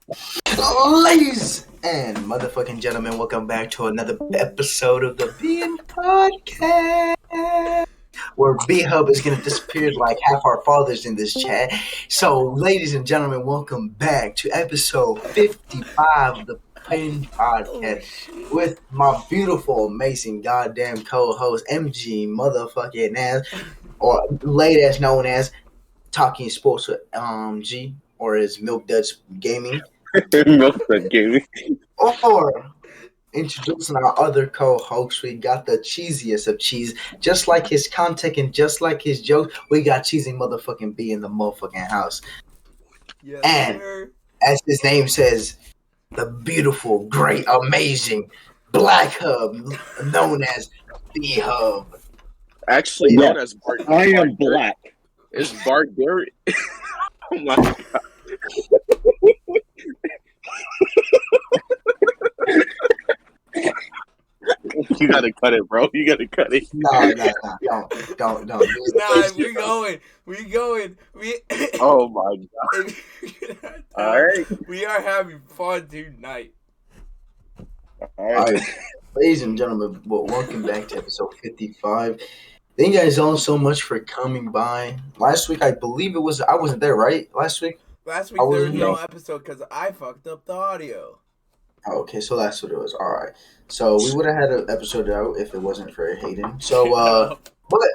Ladies and motherfucking gentlemen, welcome back to another episode of the Podcast, where B Hub is gonna disappear like half our fathers in this chat. So, ladies and gentlemen, welcome back to episode 55 of the Oh Podcast shit. with my beautiful, amazing, goddamn co-host MG motherfucking ass, or late as known as Talking Sports with G, or as Milk Duds Gaming. Milford Gaming. Or introducing our other co-host, we got the cheesiest of cheese. Just like his content and just like his jokes, we got cheesy motherfucking B in the motherfucking house. Yes, And sir. as his name says, the beautiful, great, amazing Black Hub, known as B Hub. Actually known as Bart. I am black. It's Barbarian. Oh my god. You gotta cut it, bro. You gotta cut it. No, don't. Nah, we going. Oh my god. Alright. We are having fun tonight. Alright, ladies and gentlemen, welcome back to episode 55. Thank you guys all so much for coming by. Last week, I believe I wasn't there, right? Last week? Last week there was no episode because I fucked up the audio. Oh, okay, so that's what it was. All right. So we would have had an episode out if it wasn't for Hayden. So, but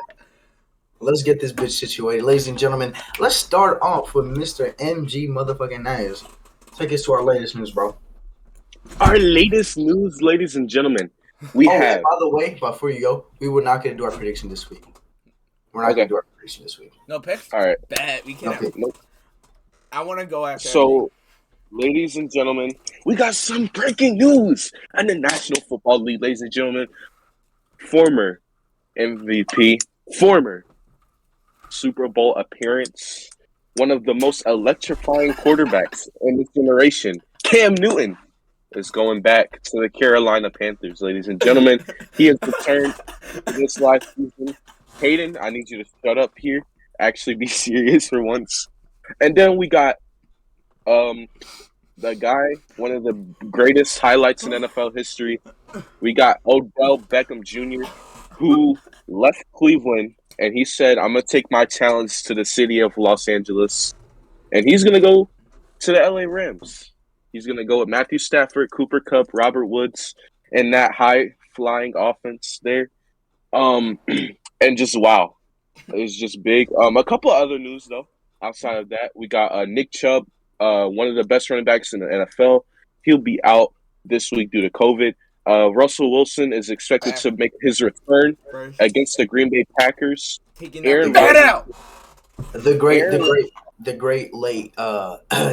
let's get this bitch situated. Ladies and gentlemen, let's start off with Mr. MG motherfucking Nice. Take us to our latest news, bro. Our latest news, ladies and gentlemen. We have. And by the way, before you go, we were not going to do our prediction this week. We're not going to do our prediction this week. No picks? All right. Bad. We can't. Okay. Nope. I want to go after. So, ladies and gentlemen, we got some breaking news in the National Football League, ladies and gentlemen. Former MVP, former Super Bowl appearance, one of the most electrifying quarterbacks in this generation, Cam Newton, is going back to the Carolina Panthers, ladies and gentlemen. He has returned this last season. Hayden, I need you to shut up here. Actually be serious for once. And then we got the guy, one of the greatest highlights in NFL history. We got Odell Beckham Jr., who left Cleveland, and he said, I'm going to take my talents to the city of Los Angeles. And he's going to go to the LA Rams. He's going to go with Matthew Stafford, Cooper Kupp, Robert Woods, and that high-flying offense there. And just, wow. It was just big. A couple of other news, though. Outside of that, we got Nick Chubb, one of the best running backs in the NFL. He'll be out this week due to COVID. Russell Wilson is expected to make his return against the Green Bay Packers. Get out! The great late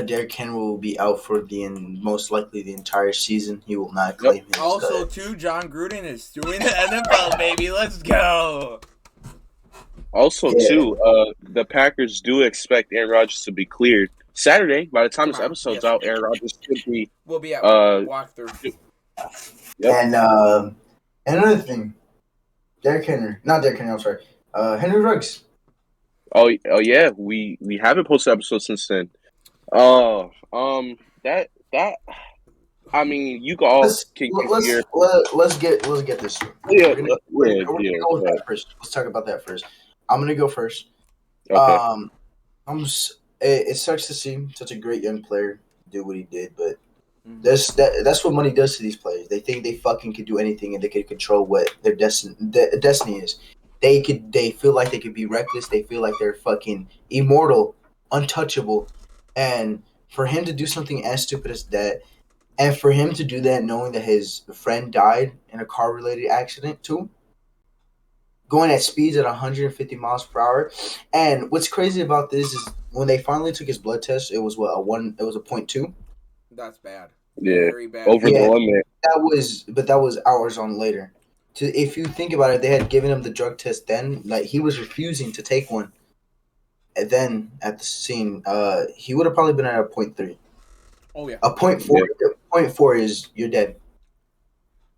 Derrick Henry will be out for most likely the entire season. He will not claim his Also, too, John Gruden is doing the NFL, baby. Let's go. Also, too, the Packers do expect Aaron Rodgers to be cleared Saturday. By the time this episode's out, Aaron Rodgers should be. We'll be at walkthrough. Yep. And another thing, not Derrick Henry. I'm sorry, Henry Ruggs. Oh yeah, we haven't posted episodes since then. That I mean, you all let's get this. We're gonna go with that first. Let's talk about that first. I'm gonna go first. Okay. It sucks to see such a great young player do what he did, but that's what money does to these players. They think they fucking could do anything and they could control what their destiny is. They feel like they could be reckless. They feel like they're fucking immortal, untouchable, and for him to do something as stupid as that, and for him to do that knowing that his friend died in a car-related accident too, going at speeds at 150 miles per hour. And what's crazy about this is when they finally took his blood test, it was a 0.2. That's bad. Yeah, very bad. Over the limit. That was hours on later. If you think about it, they had given him the drug test then, like he was refusing to take one. And then at the scene, he would have probably been at a 0.3. Oh yeah. A 0.4. Yeah. 0.4 is you're dead.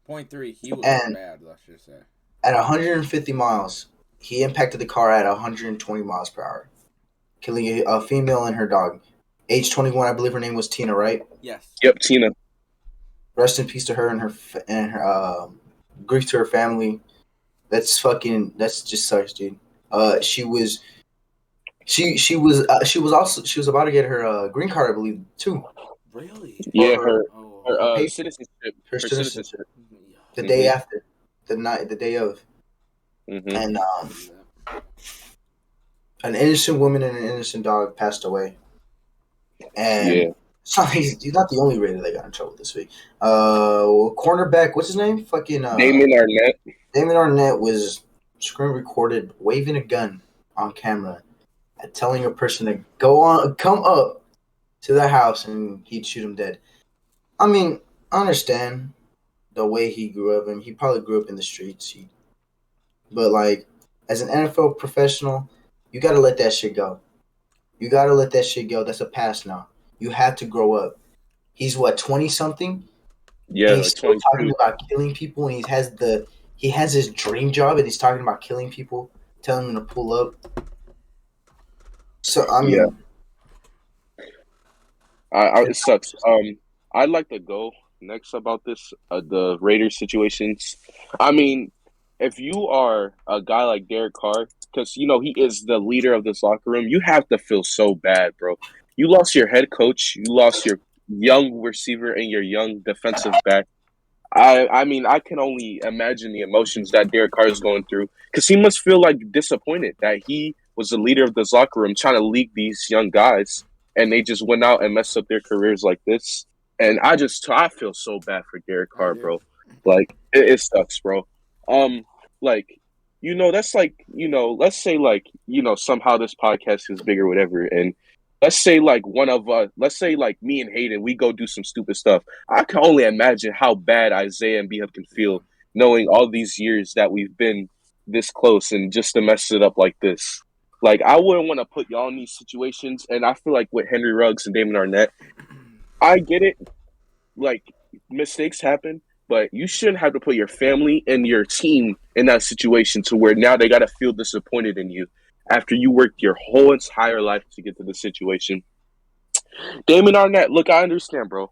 0.3, he was bad. Let's just say. At 150 miles, he impacted the car at 120 miles per hour, killing a female and her dog. age 21. I believe her name was Tina, right? Yes. Yep, Tina. Rest in peace to her and her grief to her family. That's just sucks, dude. She was about to get her green card, I believe, too. Really? Yeah, Or her paper, citizenship. her Her citizenship. citizenship. The Mhm. day after, the day of, Mm-hmm. and an innocent woman and an innocent dog passed away. And Yeah. he's not the only Raider that got in trouble this week. Cornerback, what's his name? Fucking Damon Arnett. Damon Arnett was screen recorded waving a gun on camera and telling a person to come up to their house and he'd shoot him dead. I mean, I understand the way he grew up, and he probably grew up in the streets. But like, as an NFL professional, you gotta let that shit go. You gotta let that shit go. That's a past now. You have to grow up. He's what, 20 something, Yeah, and he's like still talking 22. about killing people, and he has his dream job, and he's talking about killing people, telling them to pull up. So I Yeah. mean, It sucks. I'd like to go next about this, the Raiders situations. I mean, if you are a guy like Derek Carr, because he is the leader of this locker room, you have to feel so bad, bro. You lost your head coach, you lost your young receiver and your young defensive back. I mean, I can only imagine the emotions that Derek Carr is going through because he must feel like disappointed that he was the leader of this locker room trying to lead these young guys and they just went out and messed up their careers like this. And I feel so bad for Derek Carr, bro. Like it sucks, bro. Um, like that's like let's say like somehow this podcast is big or whatever, and let's say like one of us, let's say like me and Hayden, we go do some stupid stuff. I can only imagine how bad Isaiah and B-Hub can feel knowing all these years that we've been this close and just to mess it up like this. Like, I wouldn't want to put y'all in these situations. And I feel like with Henry Ruggs and Damon Arnett, I get it. Like, mistakes happen, but you shouldn't have to put your family and your team in that situation to where now they got to feel disappointed in you after you worked your whole entire life to get to the situation. Damon Arnett, look, I understand, bro.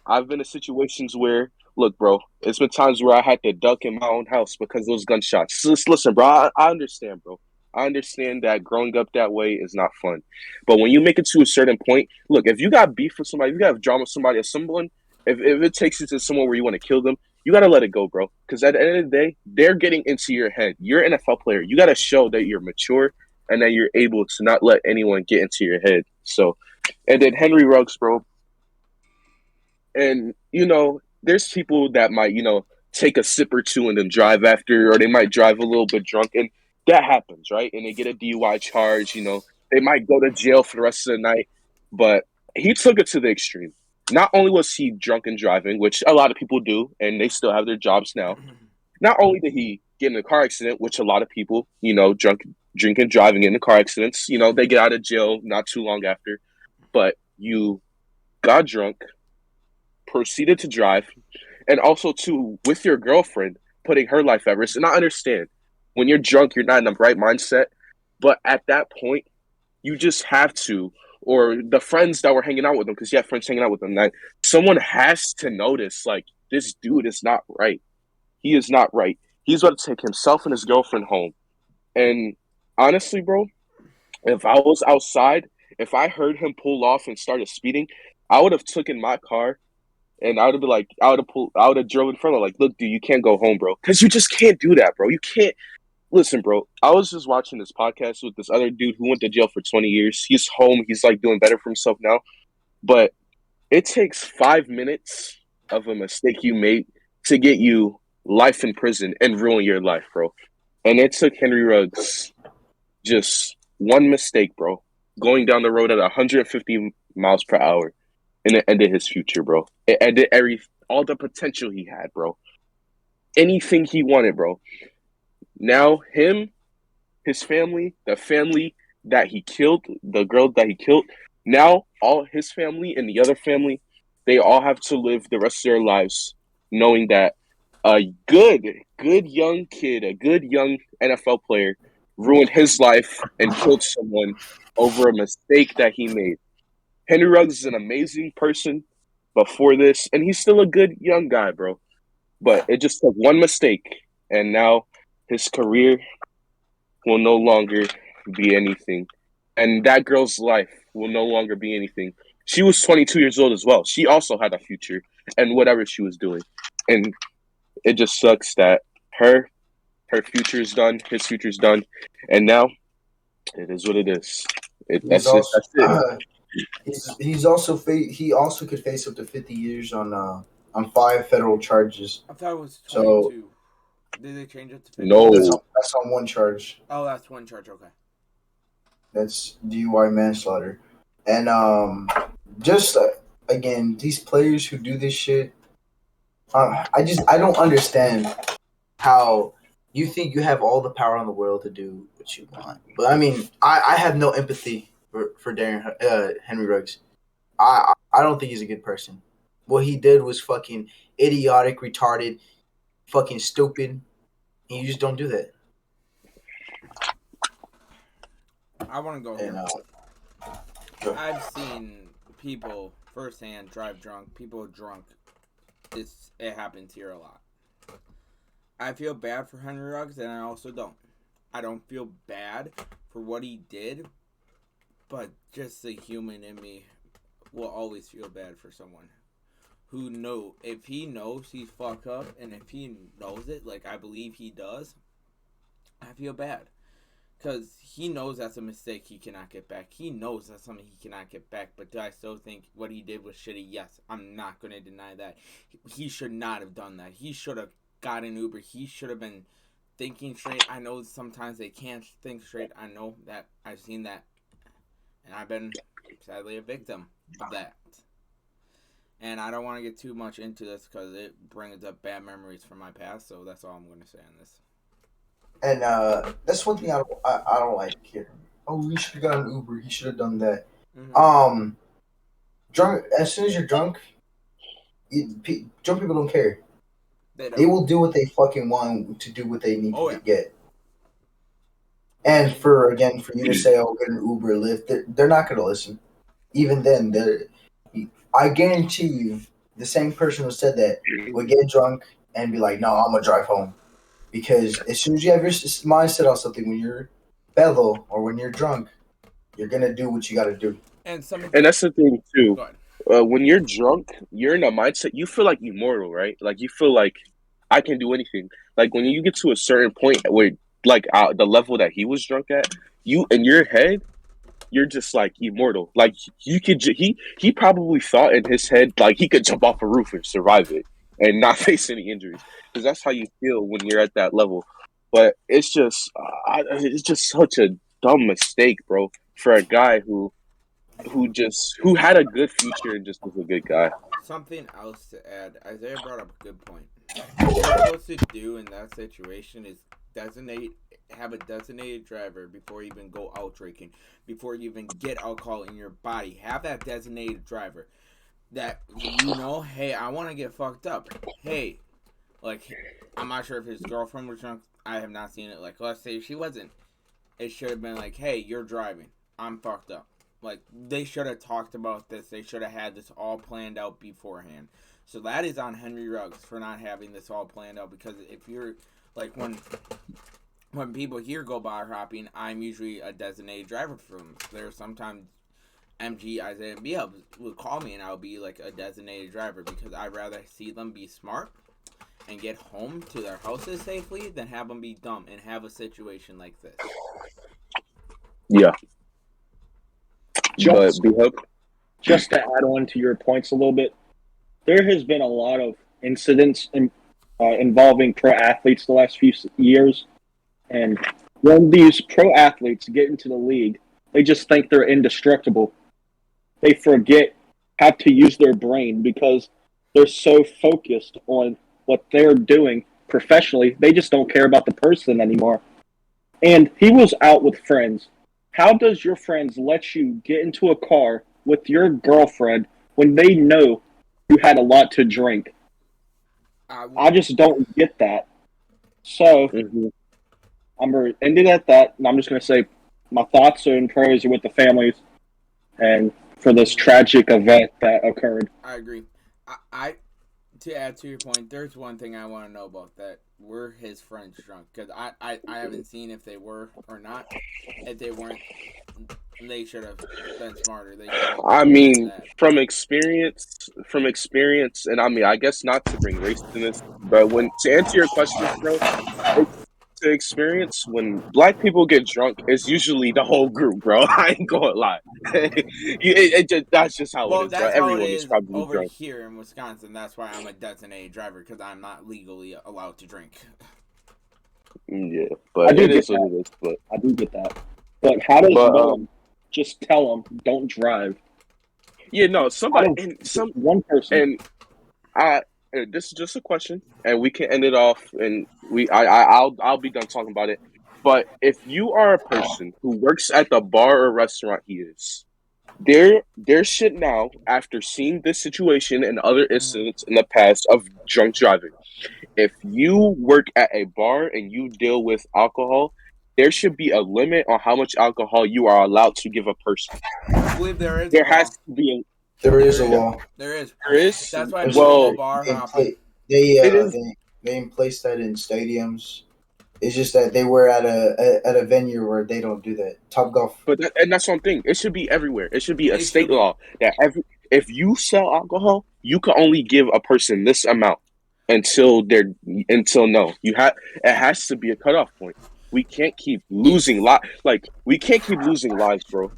I've been in situations where, look, bro, it's been times where I had to duck in my own house because of those gunshots. So listen, bro, I understand, bro. I understand that growing up that way is not fun. But when you make it to a certain point, look, if you got beef with somebody, if you got drama with somebody, or someone, if it takes you to someone where you want to kill them, you got to let it go, bro. Because at the end of the day, they're getting into your head. You're an NFL player. You got to show that you're mature and that you're able to not let anyone get into your head. So, and then Henry Ruggs, bro. And, there's people that might, take a sip or two and then drive after, or they might drive a little bit drunk. And that happens, right? And they get a DUI charge, they might go to jail for the rest of the night. But he took it to the extreme. Not only was he drunk and driving, which a lot of people do, and they still have their jobs now. Not only did he get in a car accident, which a lot of people, drinking, driving in car accidents, they get out of jail not too long after. But you got drunk, proceeded to drive, and also to with your girlfriend putting her life at risk. And I understand when you're drunk, you're not in the right mindset, but at that point, you just have to, or the friends that were hanging out with him, because you have friends hanging out with him, that someone has to notice, like, this dude is not right. He is not right. He's about to take himself and his girlfriend home. And honestly, bro, if I was outside, if I heard him pull off and started speeding, I would have taken my car and I would have been like, I would have drove in front of like, look, dude, you can't go home, bro. Because you just can't do that, bro. You can't. Listen, bro, I was just watching this podcast with this other dude who went to jail for 20 years. He's home. He's like doing better for himself now. But it takes 5 minutes of a mistake you made to get you life in prison and ruin your life, bro. And it took Henry Ruggs just one mistake, bro, going down the road at 150 miles per hour. And it ended his future, bro. It ended all the potential he had, bro. Anything he wanted, bro. Now him, his family, the family that he killed, the girl that he killed, now all his family and the other family, they all have to live the rest of their lives knowing that a good young kid, a good young NFL player ruined his life and killed someone over a mistake that he made. Henry Ruggs is an amazing person before this, and he's still a good young guy, bro. But it just took one mistake, and now his career will no longer be anything. And that girl's life will no longer be anything. She was 22 years old as well. She also had a future and whatever she was doing. And it just sucks that her future's done, his future's done, and now it is what it is. That's it. He also could face up to 50 years on 5 federal charges. I thought it was 22. So did they change it to 50? No. That's on one charge. Oh, that's one charge. Okay. That's DUI manslaughter. And just again, these players who do this shit, I don't understand how you think you have all the power in the world to do what you want. But I mean, I have no empathy for Henry Ruggs. I don't think he's a good person. What he did was fucking idiotic, retarded, fucking stupid. And you just don't do that. I want to go here. I've seen people firsthand drive drunk. People drunk. It happens here a lot. I feel bad for Henry Ruggs, and I also don't. I don't feel bad for what he did, but just the human in me will always feel bad for someone who if he knows he's fucked up, and if he knows it, like I believe he does, I feel bad. Because he knows that's a mistake he cannot get back. He knows that's something he cannot get back. But do I still think what he did was shitty? Yes, I'm not going to deny that. He should not have done that. He should have got an Uber. He should have been thinking straight. I know sometimes they can't think straight. I know that. I've seen that. And I've been, sadly, a victim of that. And I don't want to get too much into this because it brings up bad memories from my past. So that's all I'm going to say on this. And that's one thing I don't like here. Oh, he should have got an Uber. He should have done that. Mm-hmm. Drunk. As soon as you're drunk, drunk people don't care. They will do what they fucking want to do what they need to get. And for you to say, "Oh, get an Uber, Lyft," they're not gonna listen. Even then, I guarantee you, the same person who said that would get drunk and be like, "No, I'm gonna drive home." Because as soon as you have your mindset on something, when you're bellow or when you're drunk, you're gonna do what you gotta do. And that's the thing too. When you're drunk, you're in a mindset. You feel like immortal, right? Like you feel like I can do anything. Like when you get to a certain point where, like the level that he was drunk at, you in your head, you're just like immortal. Like you could. He probably thought in his head like he could jump off a roof and survive it and not face any injuries, because that's how you feel when you're at that level. But it's just such a dumb mistake, bro, for a guy who had a good future and just was a good guy. Something else to add. Isaiah brought up a good point. What you're supposed to do in that situation is have a designated driver before you even go out drinking, before you even get alcohol in your body. Have that designated driver that hey, I want to get fucked up. Hey, like, I'm not sure if his girlfriend was drunk. I have not seen it. Like, let's say she wasn't. It should have been like, hey, you're driving. I'm fucked up. Like, they should have talked about this. They should have had this all planned out beforehand. So that is on Henry Ruggs for not having this all planned out. Because if you're, like, when people here go bar hopping, I'm usually a designated driver for them. There's sometimes MG, Isaiah, and BL would call me and I would be like a designated driver because I'd rather see them be smart and get home to their houses safely than have them be dumb and have a situation like this. Yeah. Just to add on to your points a little bit, there has been a lot of incidents involving pro athletes the last few years. And when these pro athletes get into the league, they just think they're indestructible. They forget how to use their brain because they're so focused on what they're doing professionally. They just don't care about the person anymore. And he was out with friends. How does your friends let you get into a car with your girlfriend when they know you had a lot to drink? I just don't get that. So I'm going to end it at that, and I'm just going to say my thoughts and prayers are with the families. And for this tragic event that occurred. I agree. I to add to your point, there's one thing I want to know about that. Were his friends drunk? Because I haven't seen if they were or not. If they weren't, they should have been smarter. I mean, from experience, and I mean, I guess not to bring race to this, but to answer your question, bro, to experience, when black people get drunk, it's usually the whole group, bro. I ain't gonna lie. That's just how it is, bro. Everyone is probably over drunk. Here in Wisconsin. That's why I'm a designated driver, because I'm not legally allowed to drink. Yeah, but it is what it is. But I do get that. But how does Willem just tell them don't drive? Yeah, no, one person. And this is just a question, and we can end it off, and I'll be done talking about it. But if you are a person who works at the bar or restaurant he is, their shit now, after seeing this situation and other incidents in the past of drunk driving, if you work at a bar and you deal with alcohol, there should be a limit on how much alcohol you are allowed to give a person. I believe there is. There has to be There is a law. There is. That's why people bar hopping. They place that in stadiums. It's just that they were at a venue where they don't do that. Topgolf. And that's one thing. It should be everywhere. It should be a state law that if you sell alcohol, you can only give a person this amount until no. It has to be a cutoff point. We can't keep losing lives. We can't keep losing lives, bro.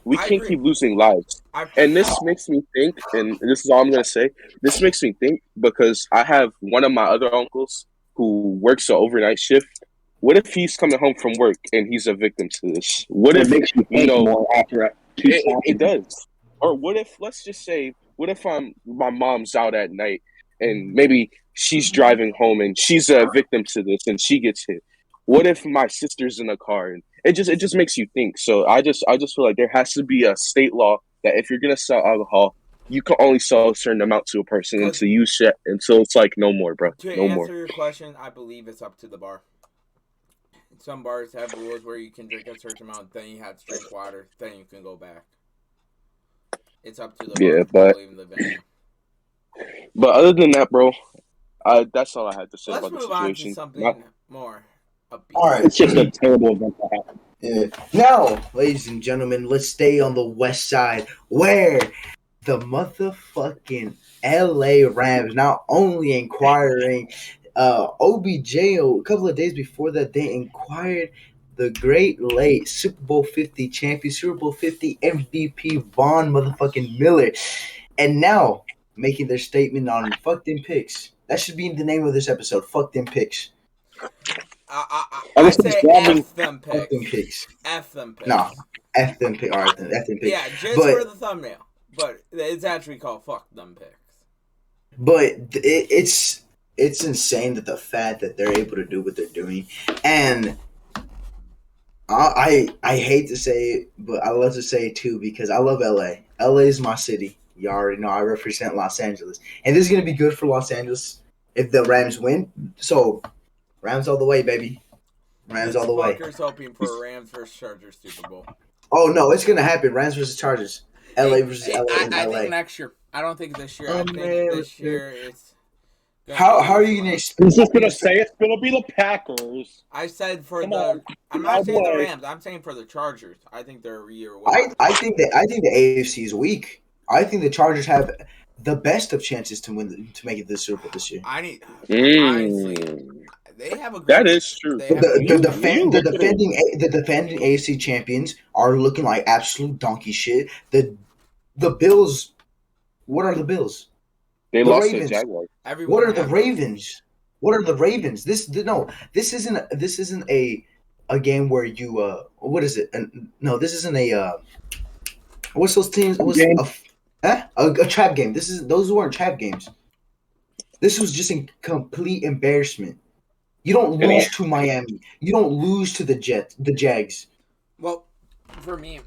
We can't keep losing lives. And this makes me think, and this is all I'm going to say, this makes me think because I have one of my other uncles who works an overnight shift. What if he's coming home from work and he's a victim to this? What if, it makes you think more after it does. Or what if, let's just say, what if my mom's out at night and maybe she's driving home and she's a victim to this and she gets hit? What if my sister's in a car? And it just makes you think. So I just feel like there has to be a state law that if you're gonna sell alcohol, you can only sell a certain amount to a person until it's like no more, bro. To answer your question, I believe it's up to the bar. Some bars have rules where you can drink a certain amount, then you have to drink water, then you can go back. It's up to the bar. But other than that, bro, that's all I had to say about the situation. Let's move on to something more. All right, it's just a terrible event to happen. Yeah. Now, ladies and gentlemen, let's stay on the west side where the motherfucking LA Rams not only inquiring OBJ a couple of days before that, they inquired the great late Super Bowl 50 champion, Super Bowl 50 MVP Von motherfucking Miller, and now making their statement on fuck them picks. That should be the name of this episode. Fuck them picks. I say F them picks. Fuck them picks. F them picks. No, F them picks. All right, then F them picks. Yeah, just for the thumbnail. But it's actually called fuck them picks. But it's insane that the fact that they're able to do what they're doing, and I hate to say it, but I love to say it too because I love LA. LA is my city. You already know I represent Los Angeles, and this is gonna be good for Los Angeles if the Rams win. So. Rams all the way, baby. Rams all the way. Fuckers hoping for a Rams versus Chargers Super Bowl. Oh, no, it's going to happen. Rams versus Chargers. LA versus LA and LA. I think next year. I don't think this year. I think this year it's... How are you going to explain? He's just going to say it's going to be the Packers. I said for I'm not saying the Rams. I'm saying for the Chargers. I think they're a year away. I think the AFC is weak. I think the Chargers have the best of chances to make it to the Super Bowl this year. Honestly... They have a good, that is true. The defending AFC champions are looking like absolute donkey shit. The Bills, what are the Bills? They lost to Jaguars. What are the Ravens? What are the Ravens? This isn't a game where you what is it? This isn't a what's those teams? A trap game. Those weren't trap games. This was just a complete embarrassment. You don't lose to Miami. You don't lose to the Jags. Well, for me,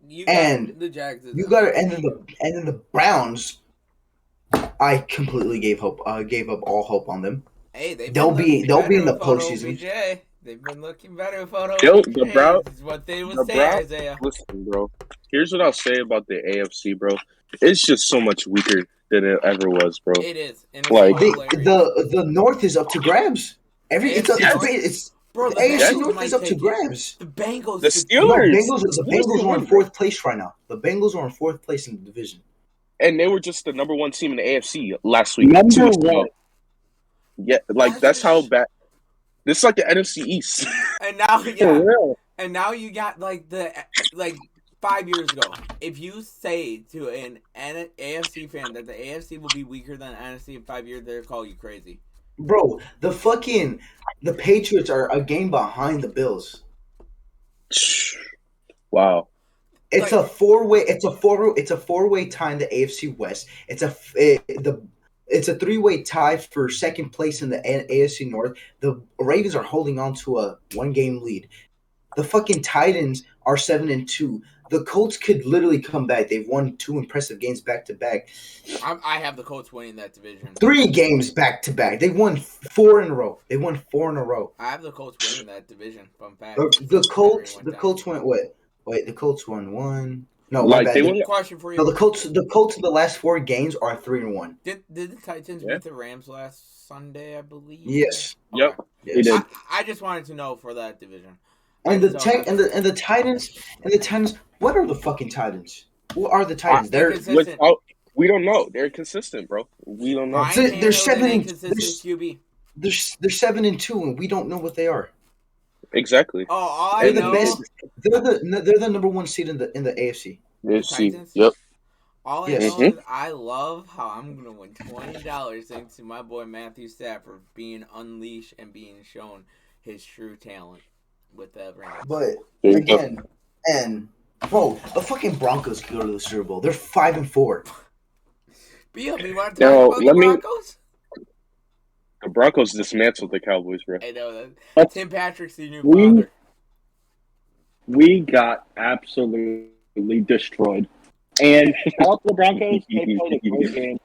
the Jags. You got and then the Browns. I completely gave up all hope on them. Hey, they'll be in the postseason. They've been looking better for the Brown. Is what they would say, Isaiah. Listen, bro. Here's what I'll say about the AFC, bro. It's just so much weaker than it ever was, bro. It is. And it's Like the North is up to grabs. Bro, the AFC North is up to grabs. The Bengals. The Steelers. The Bengals are in fourth place right now. The Bengals are in fourth place in the division. And they were just the number one team in the AFC last week. Number one. Yeah, like that's how bad. This is like the NFC East. And now, you got like 5 years ago. If you say to an AFC fan that the AFC will be weaker than the NFC in 5 years, they'll call you crazy. Bro, the Patriots are a game behind the Bills. Wow. It's a four-way tie in the AFC West. It's a three-way tie for second place in the AFC North. The Ravens are holding on to a one-game lead. The fucking Titans are 7-2. The Colts could literally come back. They've won 2 impressive games back-to-back. I have the Colts winning that division. 3 games back-to-back. They won 4 in a row. I have the Colts winning that division. Fun fact. The Colts went what? Wait, the Colts won 1. No, like they won. Question for you. No, the Colts in the last 4 games are 3-1. Did the Titans beat the Rams last Sunday? I believe. Yes. Okay. Yep. Yes. They did. I just wanted to know for that division. And the Titans. What are the fucking Titans? What are the Titans? We don't know. They're consistent, bro. We don't know. They're 7 QB. They're 7-2, and we don't know what they are. Exactly. Oh, all I know. They're the number 1 seed in the AFC. AFC. Yep. All I know is I love how I'm gonna win $20 thanks to my boy Matthew Stafford being unleashed and being shown his true talent with the Rams. But again, bro, the fucking Broncos could go to the Super Bowl. They're 5-4. You want to talk about the Broncos? The Broncos dismantled the Cowboys, bro. I know that. Tim Patrick's the new father. We got absolutely destroyed. And out the Broncos, they played a great game.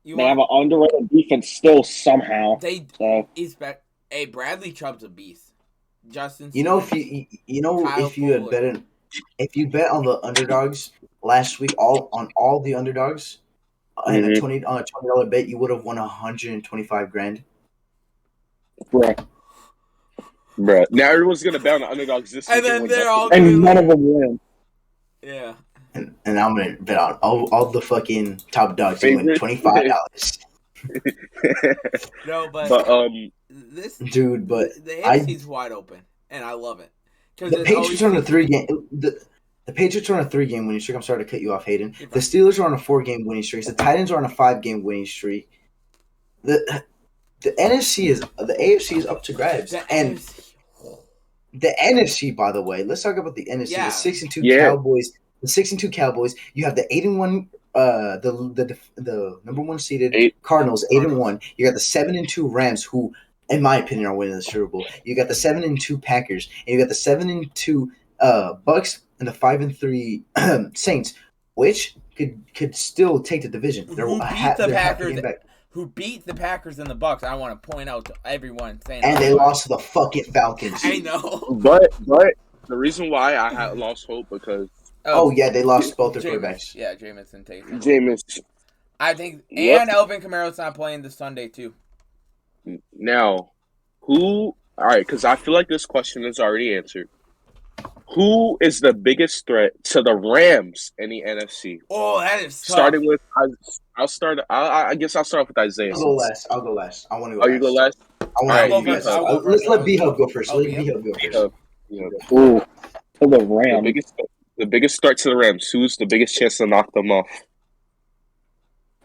They have an underrated defense still somehow. Hey, Bradley Chubb's a beast. Justin. If you bet on the underdogs last week, all the underdogs, and a $20 bet, you would have won $125,000. Bruh. Now everyone's gonna bet on the underdogs this week, and then they're all and none of them win. Yeah. And I'm gonna bet on all the fucking top dogs to win $25. No, but the AFC's wide open, and I love it. The Patriots are on a 3-game. The Patriots are on a 3-game winning streak. I'm sorry to cut you off, Hayden. The Steelers are on a 4-game winning streak. The Titans are on a 5-game winning streak. The NFC is the AFC is up to grabs, and the NFC. By the way, let's talk about the NFC. Yeah. The 6-2 Cowboys. The 6-2 Cowboys. You have the 8-1. The number 1 seeded Cardinals 8-1. You got the 7-2 Rams, who, in my opinion, are winning the Super Bowl. You got the 7-2 Packers, and you got the 7-2 Bucks and the 5-3 Saints, which could still take the division. Who beat the Packers and the Bucks? I want to point out to everyone saying, and they lost to the fucking Falcons. I know, but the reason why I had lost hope because. They lost both their quarterbacks. Yeah, Jameson takes it. Jameis. I think, and Alvin Kamara's not playing this Sunday too. Now, all right, because I feel like this question is already answered. Who is the biggest threat to the Rams in the NFC? Oh, that is tough. Starting with, I guess I'll start with Isaiah. I'll go last. I want to go last. Oh, you go last? Let's let B-Hub go first. Ooh, to the Rams. The biggest threat to the Rams. Who's the biggest chance to knock them off?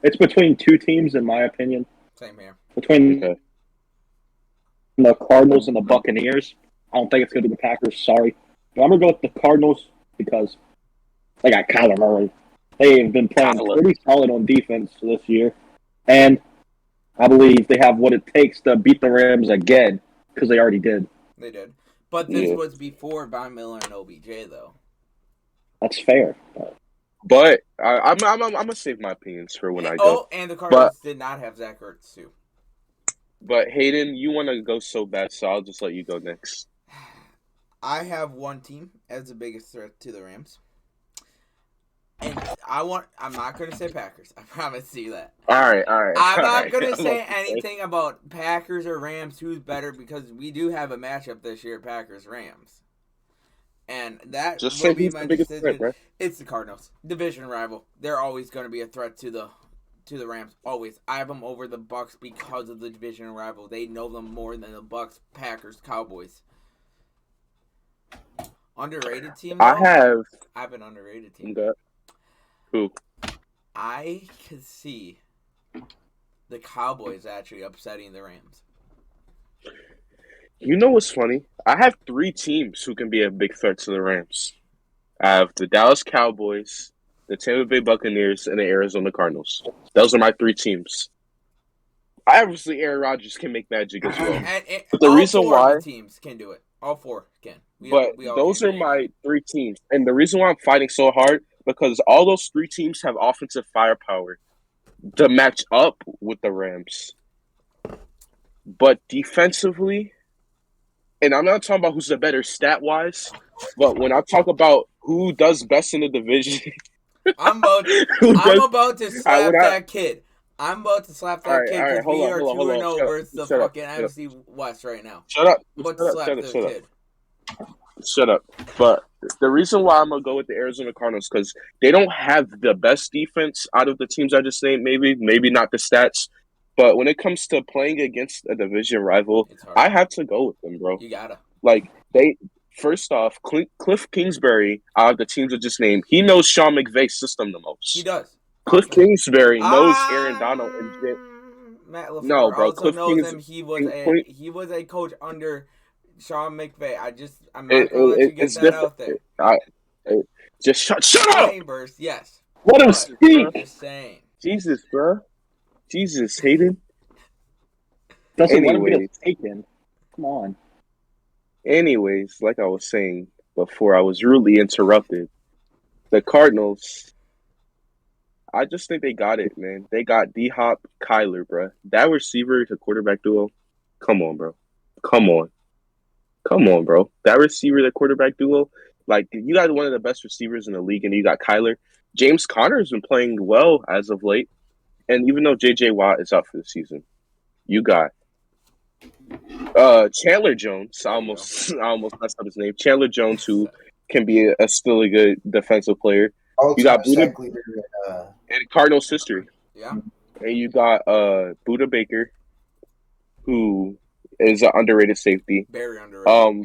It's between 2 teams, in my opinion. Same here. Between the Cardinals and the Buccaneers. I don't think it's going to be the Packers. Sorry. But I'm going to go with the Cardinals because they got Kyler Murray. They have been playing pretty solid on defense this year. And I believe they have what it takes to beat the Rams again because they already did. They did. But this was before Von Miller and OBJ, though. That's fair. But I'm gonna save my opinions for when I go. Oh, and the Cardinals did not have Zach Ertz too. But Hayden, you want to go so bad, so I'll just let you go next. I have one team as the biggest threat to the Rams. And I'm not going to say Packers. I promise you that. All right. I'm not going to say anything about Packers or Rams, who's better, because we do have a matchup this year, Packers-Rams. And that just will say be who's my the biggest decision. threat, bro. It's the Cardinals. Division rival. They're always going to be a threat to the Rams. Always. I have them over the Bucs because of the division rival. They know them more than the Bucs, Packers, Cowboys. Underrated team, though? I have an underrated team. Who? I could see the Cowboys actually upsetting the Rams. You know what's funny? I have 3 teams who can be a big threat to the Rams. I have the Dallas Cowboys, the Tampa Bay Buccaneers, and the Arizona Cardinals. Those are my 3 teams. Obviously, Aaron Rodgers can make magic as well. But the reason why the teams can do it, all 4 can. Those are my 3 teams, and the reason why I'm fighting so hard because all those 3 teams have offensive firepower to match up with the Rams. But defensively, and I'm not talking about who's the better stat-wise, but when I talk about who does best in the division, I'm about to slap that kid. I'm about to slap that kid because we are 2-0 versus the fucking NFC West right now. Shut up. I'm about to slap the kid. Shut up. But the reason why I'm going to go with the Arizona Cardinals because they don't have the best defense out of the teams I just named, maybe not the stats. But when it comes to playing against a division rival, I have to go with them, bro. You gotta. First off, Cliff Kingsbury, out of the teams I just named, he knows Sean McVay's system the most. He does. Cliff Kingsbury knows Aaron Donald and Matt LaFleur no, bro. also Cliff knows him. He was a coach under Sean McVay. I'm not gonna let you get that different. Out there. Just shut up. Burst, yes. Let him speak. Just saying. Jesus, bro. Jesus, Hayden. Doesn't want to be taken. Come on. Anyways, like I was saying before, I was rudely interrupted. The Cardinals, I just think they got it, man. They got D-Hop, Kyler, bro. That receiver to quarterback duo, come on, bro. Come on, bro. That receiver, the quarterback duo, like, you got one of the best receivers in the league, and you got Kyler. James Conner's been playing well as of late. And even though J.J. Watt is out for the season, you got Chandler Jones. I almost messed up his name. Chandler Jones, who can be still a good defensive player. You got Buda and Cardinals history. Yeah. And you got Buda Baker, who is an underrated safety. Very underrated.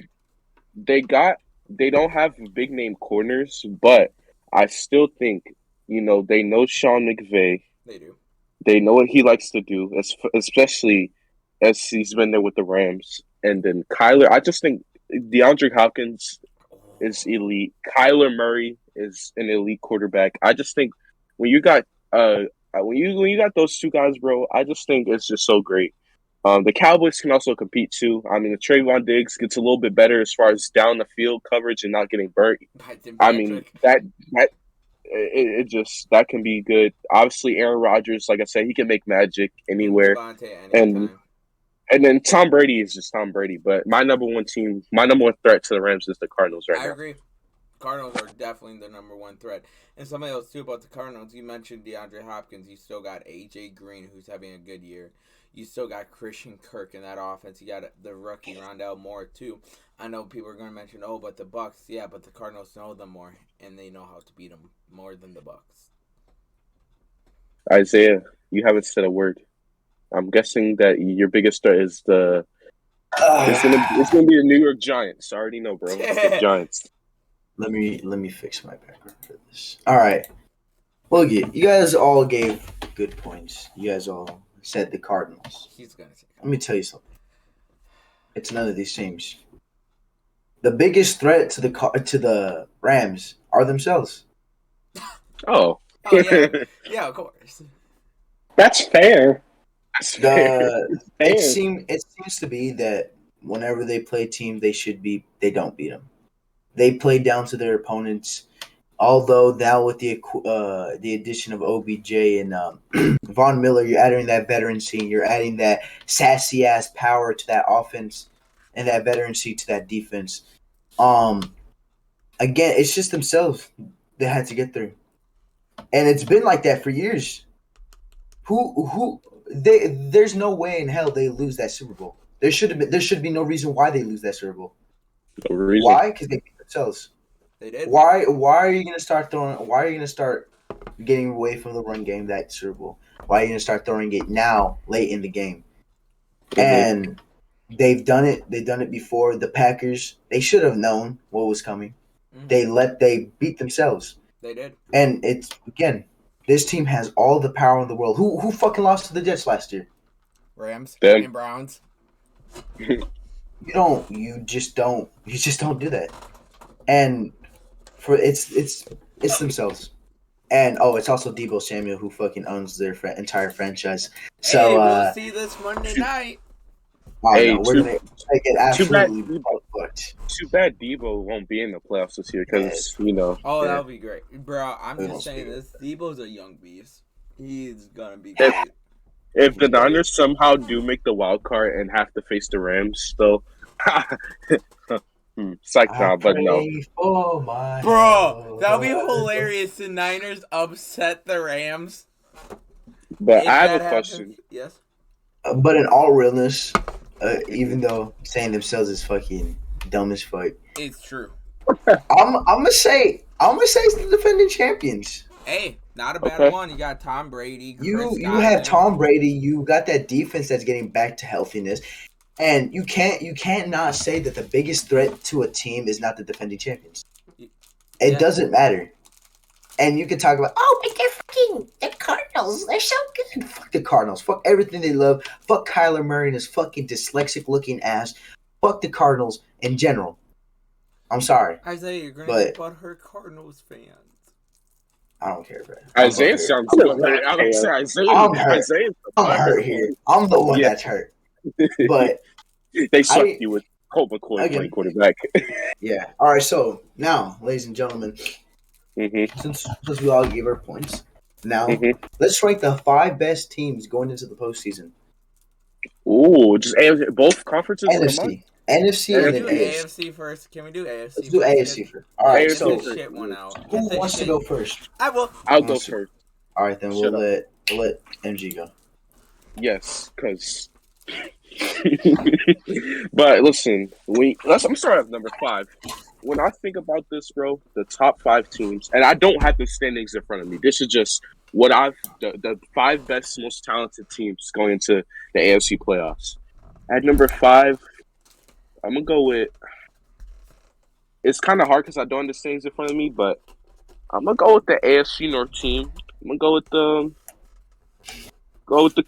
They don't have big name corners, but I still think, they know Sean McVay. They do. They know what he likes to do, especially as he's been there with the Rams. And then Kyler, I just think DeAndre Hopkins is elite. Kyler Murray is an elite quarterback. I just think when you got when you got those 2 guys, bro, I just think it's just so great. The Cowboys can also compete too. I mean, the Trayvon Diggs gets a little bit better as far as down the field coverage and not getting burnt. I mean, it just that can be good. Obviously, Aaron Rodgers, like I said, he can make magic anywhere. And then Tom Brady is just Tom Brady. But my number one threat to the Rams is the Cardinals right now. I agree. Cardinals are definitely the number 1 threat. And something else too about the Cardinals, you mentioned DeAndre Hopkins. You still got AJ Green, who's having a good year. You still got Christian Kirk in that offense. You got the rookie Rondale Moore too. I know people are going to mention, but the Bucs, yeah, but the Cardinals know them more, and they know how to beat them more than the Bucs. Isaiah, you haven't said a word. I'm guessing that your biggest threat is it's gonna be the New York Giants. I already know, bro. It's the Giants. Let me fix my background for this. All right. Well, you guys all gave good points. You guys all said the Cardinals. He's gonna say. Let me tell you something. It's none of these teams. The biggest threat to the Rams are themselves. Oh yeah, of course. That's fair. It seems to be that whenever they play a team, they don't beat them. They play down to their opponents. Although now with the addition of OBJ and Von Miller, you're adding that veterancy, you're adding that sassy ass power to that offense, and that veterancy to that defense. Again, it's just themselves that had to get through, and it's been like that for years. There's no way in hell they lose that Super Bowl. There should be no reason why they lose that Super Bowl. No reason. Why? Because they beat themselves. They did. Why are you gonna start throwing? Why are you gonna start getting away from the run game that Super Bowl? Why are you gonna start throwing it now, late in the game? Mm-hmm. And they've done it. They've done it before. The Packers. They should have known what was coming. Mm-hmm. They beat themselves. They did. And it's again, this team has all the power in the world. Who fucking lost to the Jets last year? Rams and Browns. You just don't do that. And it's themselves. And it's also Deebo Samuel who fucking owns their entire franchise. So we'll see this Monday night. We're gonna get absolutely fucked. Too bad Deebo won't be in the playoffs this year because Oh, that'll be great, bro. I'm just saying this. Deebo's a young beast. He's gonna be great. If the Niners somehow do make the wild card and have to face the Rams, though, psych now, but no. Bro, that would be hilarious. The Niners upset the Rams. But I have a question. Yes. But in all realness, even though saying themselves is fucking dumb as fuck, it's true. I'm gonna say it's the defending champions. Hey, not a bad one. You got Tom Brady. You have Tom Brady. You got that defense that's getting back to healthiness, and you can't not say that the biggest threat to a team is not the defending champions. It doesn't matter. And you can talk about, but they're fucking the Cardinals. They're so good. Fuck the Cardinals. Fuck everything they love. Fuck Kyler Murray and his fucking dyslexic looking ass. Fuck the Cardinals in general. I'm sorry. Isaiah, you're going to get butthurt Cardinals fans. I don't care, bro. Isaiah sounds good. I'm hurt here. I'm the one that's hurt. But they sucked you with Colt McCoy playing quarterback. Yeah. All right. So now, ladies and gentlemen, since we all gave our points, now let's rank the 5 best teams going into the postseason. Ooh, just both conferences. NFC and then AFC first. Can we do AFC? Let's do AFC first. All right. So shit one out. Who wants to go first? I will. I'll go first. All right, then we'll let MG go. Yes, because. But listen, I'm starting at number 5. When I think about this, bro, the top 5 teams, and I don't have the standings in front of me. This is just what the 5 best, most talented teams going into the AFC playoffs. At number 5, I'm gonna go with. It's kind of hard because I don't have the standings in front of me, but I'm gonna go with the AFC North team. I'm gonna go with the.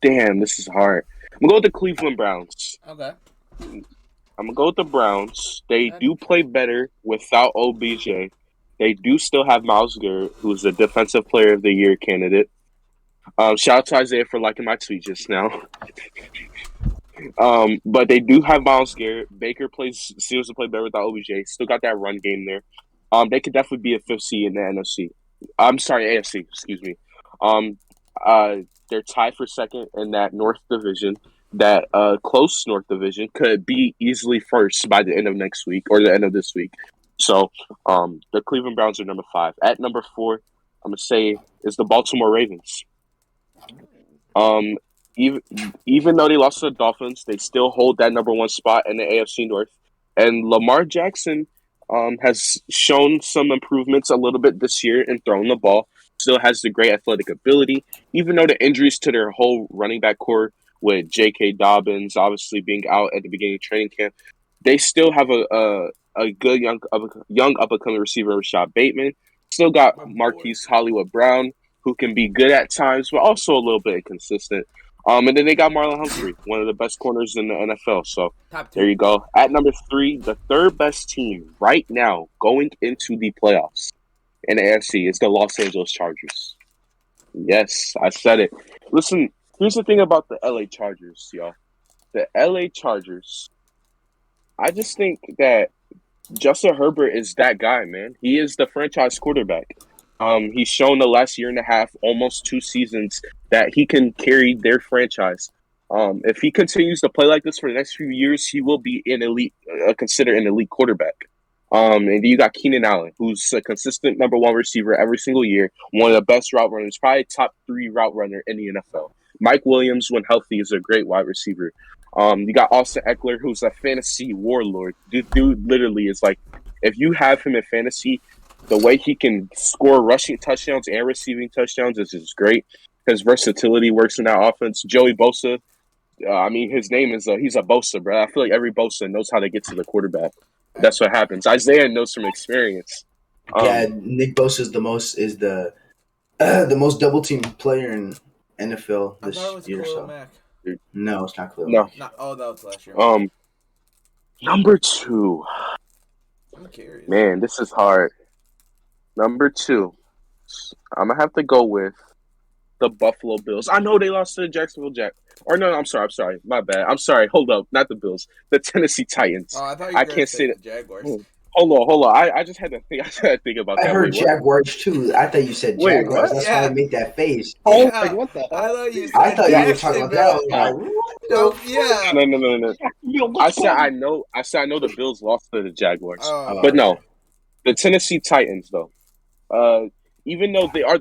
Damn, this is hard. I'm gonna go with the Cleveland Browns. Okay. I'm gonna go with the Browns. They do play better without OBJ. They do still have Myles Garrett, who's the Defensive Player of the Year candidate. Shout out to Isaiah for liking my tweet just now. But they do have Myles Garrett. Baker seems to play better without OBJ. Still got that run game there. They could definitely be a 5th seed in the NFC. I'm sorry, AFC. Excuse me. They're tied for 2nd in that North Division. That close North Division could be easily 1st by the end of next week or the end of this week. So the Cleveland Browns are number 5. At number 4, I'm gonna say is the Baltimore Ravens. Even though they lost to the Dolphins, they still hold that number 1 spot in the AFC North. And Lamar Jackson has shown some improvements a little bit this year in throwing the ball. Still has the great athletic ability, even though the injuries to their whole running back core with J.K. Dobbins obviously being out at the beginning of training camp, they still have a good young up-and-coming receiver, Rashad Bateman. Still got Marquise Hollywood Brown, who can be good at times, but also a little bit inconsistent. And then they got Marlon Humphrey, one of the best corners in the NFL. So there you go. At number 3, the 3rd best team right now going into the playoffs in the AFC is the Los Angeles Chargers. Yes, I said it. Listen, here's the thing about the LA Chargers, y'all. The LA Chargers, I just think that Justin Herbert is that guy, man. He is the franchise quarterback. He's shown the last year and a half, almost 2 seasons, that he can carry their franchise. If he continues to play like this for the next few years, he will be considered an elite quarterback. And you got Keenan Allen, who's a consistent number one receiver every single year, one of the best route runners, probably top 3 route runner in the NFL. Mike Williams, when healthy, is a great wide receiver. You got Austin Eckler, who's a fantasy warlord. Dude literally is like, if you have him in fantasy, the way he can score rushing touchdowns and receiving touchdowns is just great. His versatility works in that offense. Joey Bosa, his name is he's a Bosa, bro. I feel like every Bosa knows how to get to the quarterback. That's what happens. Isaiah knows from experience. Nick Bosa is the most double teamed player in NFL this year. So no, it's not Khalil. No, that was last year. Number 2. I'm curious. Man, this is hard. Number 2, I'm gonna have to go with the Buffalo Bills. I know they lost to the Jacksonville Jaguars. Or no, I'm sorry. My bad. I'm sorry. Hold up. Not the Bills. The Tennessee Titans. Oh, I thought you were can't say the Jaguars. Hold on. I just had to think. About that. I heard Jaguars too. I thought you said Jaguars. That's why I made that face. Oh, like, what the hell? I thought you were talking about that. No. I said I know the Bills lost to the Jaguars. But no. The Tennessee Titans though. Even though they are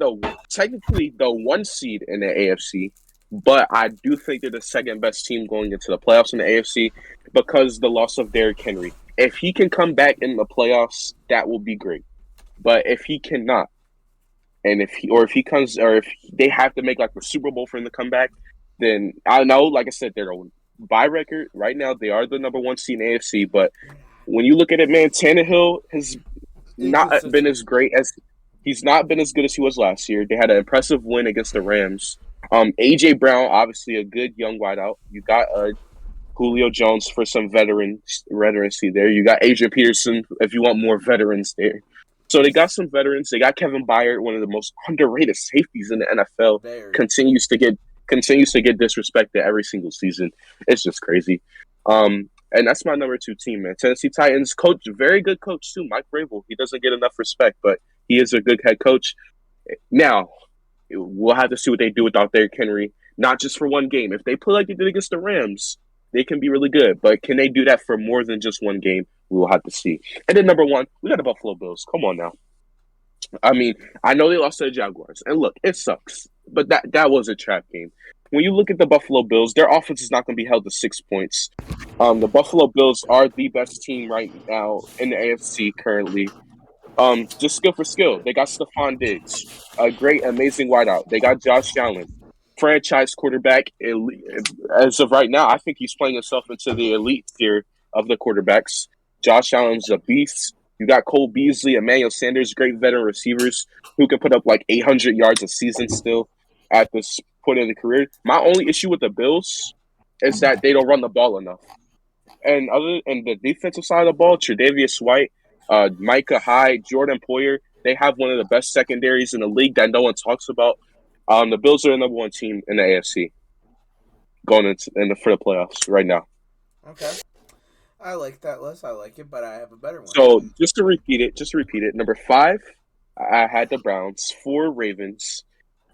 technically the 1 seed in the AFC, but I do think they're the second best team going into the playoffs in the AFC because the loss of Derrick Henry. If he can come back in the playoffs, that will be great. But if he cannot, and if they have to make like the Super Bowl for him to come back, then I know, like I said, they're by record right now. They are the number 1 seed in AFC, but when you look at it, man, Tannehill has not been as great as. He's not been as good as he was last year. They had an impressive win against the Rams. A.J. Brown, obviously a good young wideout. You got Julio Jones for some veterancy there. You got Adrian Peterson if you want more veterans there. So they got some veterans. They got Kevin Byard, one of the most underrated safeties in the NFL. Continues to get disrespected every single season. It's just crazy. And that's my number 2 team, man. Tennessee Titans coach, very good coach too, Mike Vrabel. He doesn't get enough respect, but he is a good head coach. Now, we'll have to see what they do without Derrick Henry, not just for 1 game. If they play like they did against the Rams, they can be really good. But can they do that for more than just 1 game? We will have to see. And then number 1, we got the Buffalo Bills. Come on now. I mean, I know they lost to the Jaguars. And look, it sucks. But that was a trap game. When you look at the Buffalo Bills, their offense is not going to be held to 6 points. The Buffalo Bills are the best team right now in the AFC currently. Just skill for skill. They got Stephon Diggs, a great, amazing wideout. They got Josh Allen, franchise quarterback. As of right now, I think he's playing himself into the elite tier of the quarterbacks. Josh Allen's a beast. You got Cole Beasley, Emmanuel Sanders, great veteran receivers who can put up like 800 yards a season still at this point in the career. My only issue with the Bills is that they don't run the ball enough. And the defensive side of the ball, Tre'Davious White, Micah Hyde, Jordan Poyer, they have one of the best secondaries in the league that no one talks about. The Bills are the number 1 team in the AFC going for the playoffs right now. Okay. I like that list. I like it, but I have a better one. So just to repeat it. Number 5, I had the Browns. 4, Ravens.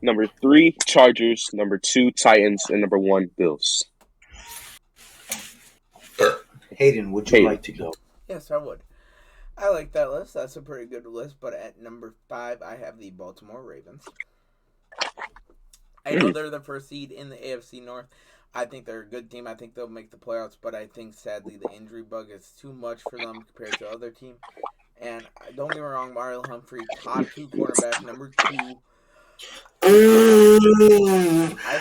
Number 3, Chargers. Number 2, Titans. And number 1, Bills. Hayden, would you like to go? Yes, I would. I like that list. That's a pretty good list. But at number 5, I have the Baltimore Ravens. I know they're the 1st seed in the AFC North. I think they're a good team. I think they'll make the playoffs. But I think, sadly, the injury bug is too much for them compared to other teams. And don't get me wrong, Mario Humphrey, top 2 cornerback, number 2.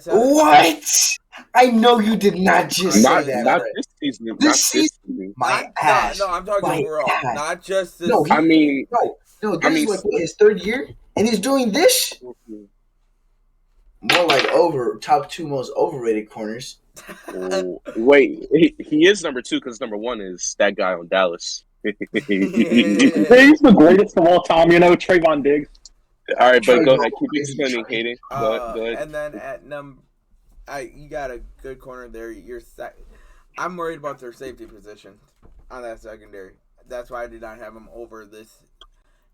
What? I know you did not just say that. Not this season. This season. My ass. No, I'm talking overall. Ass. Not just this. No, this is like his 3rd year, and he's doing this. More like top 2 most overrated corners. Wait, he is number 2 because number 1 is that guy on Dallas. He's the greatest of all time, Trayvon Diggs. All right, but go ahead. Keep explaining, Hayden. Go ahead. And then at you got a good corner there. I'm worried about their safety position on that secondary. that's why I did not have them over this.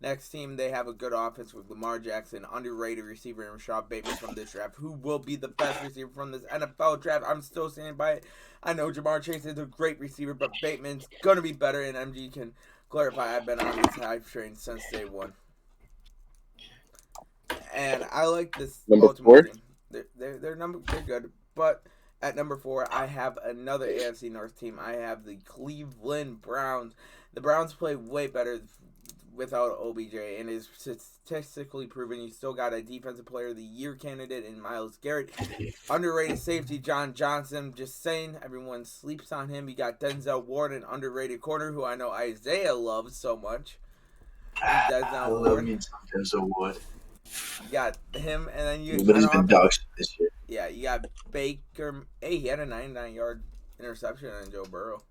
Next team, they have a good offense with Lamar Jackson, underrated receiver, and Rashad Bateman from this draft, who will be the best receiver from this NFL draft. I'm still standing by it. I know Jamar Chase is a great receiver, but Bateman's going to be better, and MG can clarify I've been on this hype train since day one. And I like this Baltimore team. They're good, but at number 4, I have another AFC North team. I have the Cleveland Browns. The Browns play way better without OBJ, and is statistically proven. You still got a Defensive Player of the Year candidate in Myles Garrett. Underrated safety John Johnson. Just saying, everyone sleeps on him. You got Denzel Ward, an underrated corner who I know Isaiah loves so much. I love me some Denzel Ward. You got him, and then you. But he's been dogs this year. Yeah, you got Baker. Hey, he had a 99-yard interception on Joe Burrow.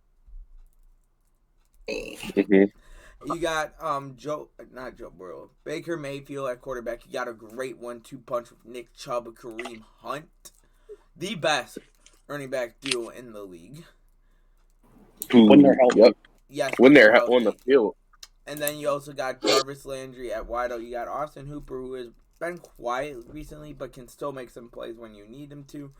Mm-hmm. You got not Joe Burrow, Baker Mayfield at quarterback. You got a great 1-2 punch with Nick Chubb, Kareem Hunt, the best running back duo in the league. When they're healthy. Yep. Yes, when they're on the field. And then you also got Jarvis Landry at wideout. You got Austin Hooper, who has been quiet recently, but can still make some plays when you need him to.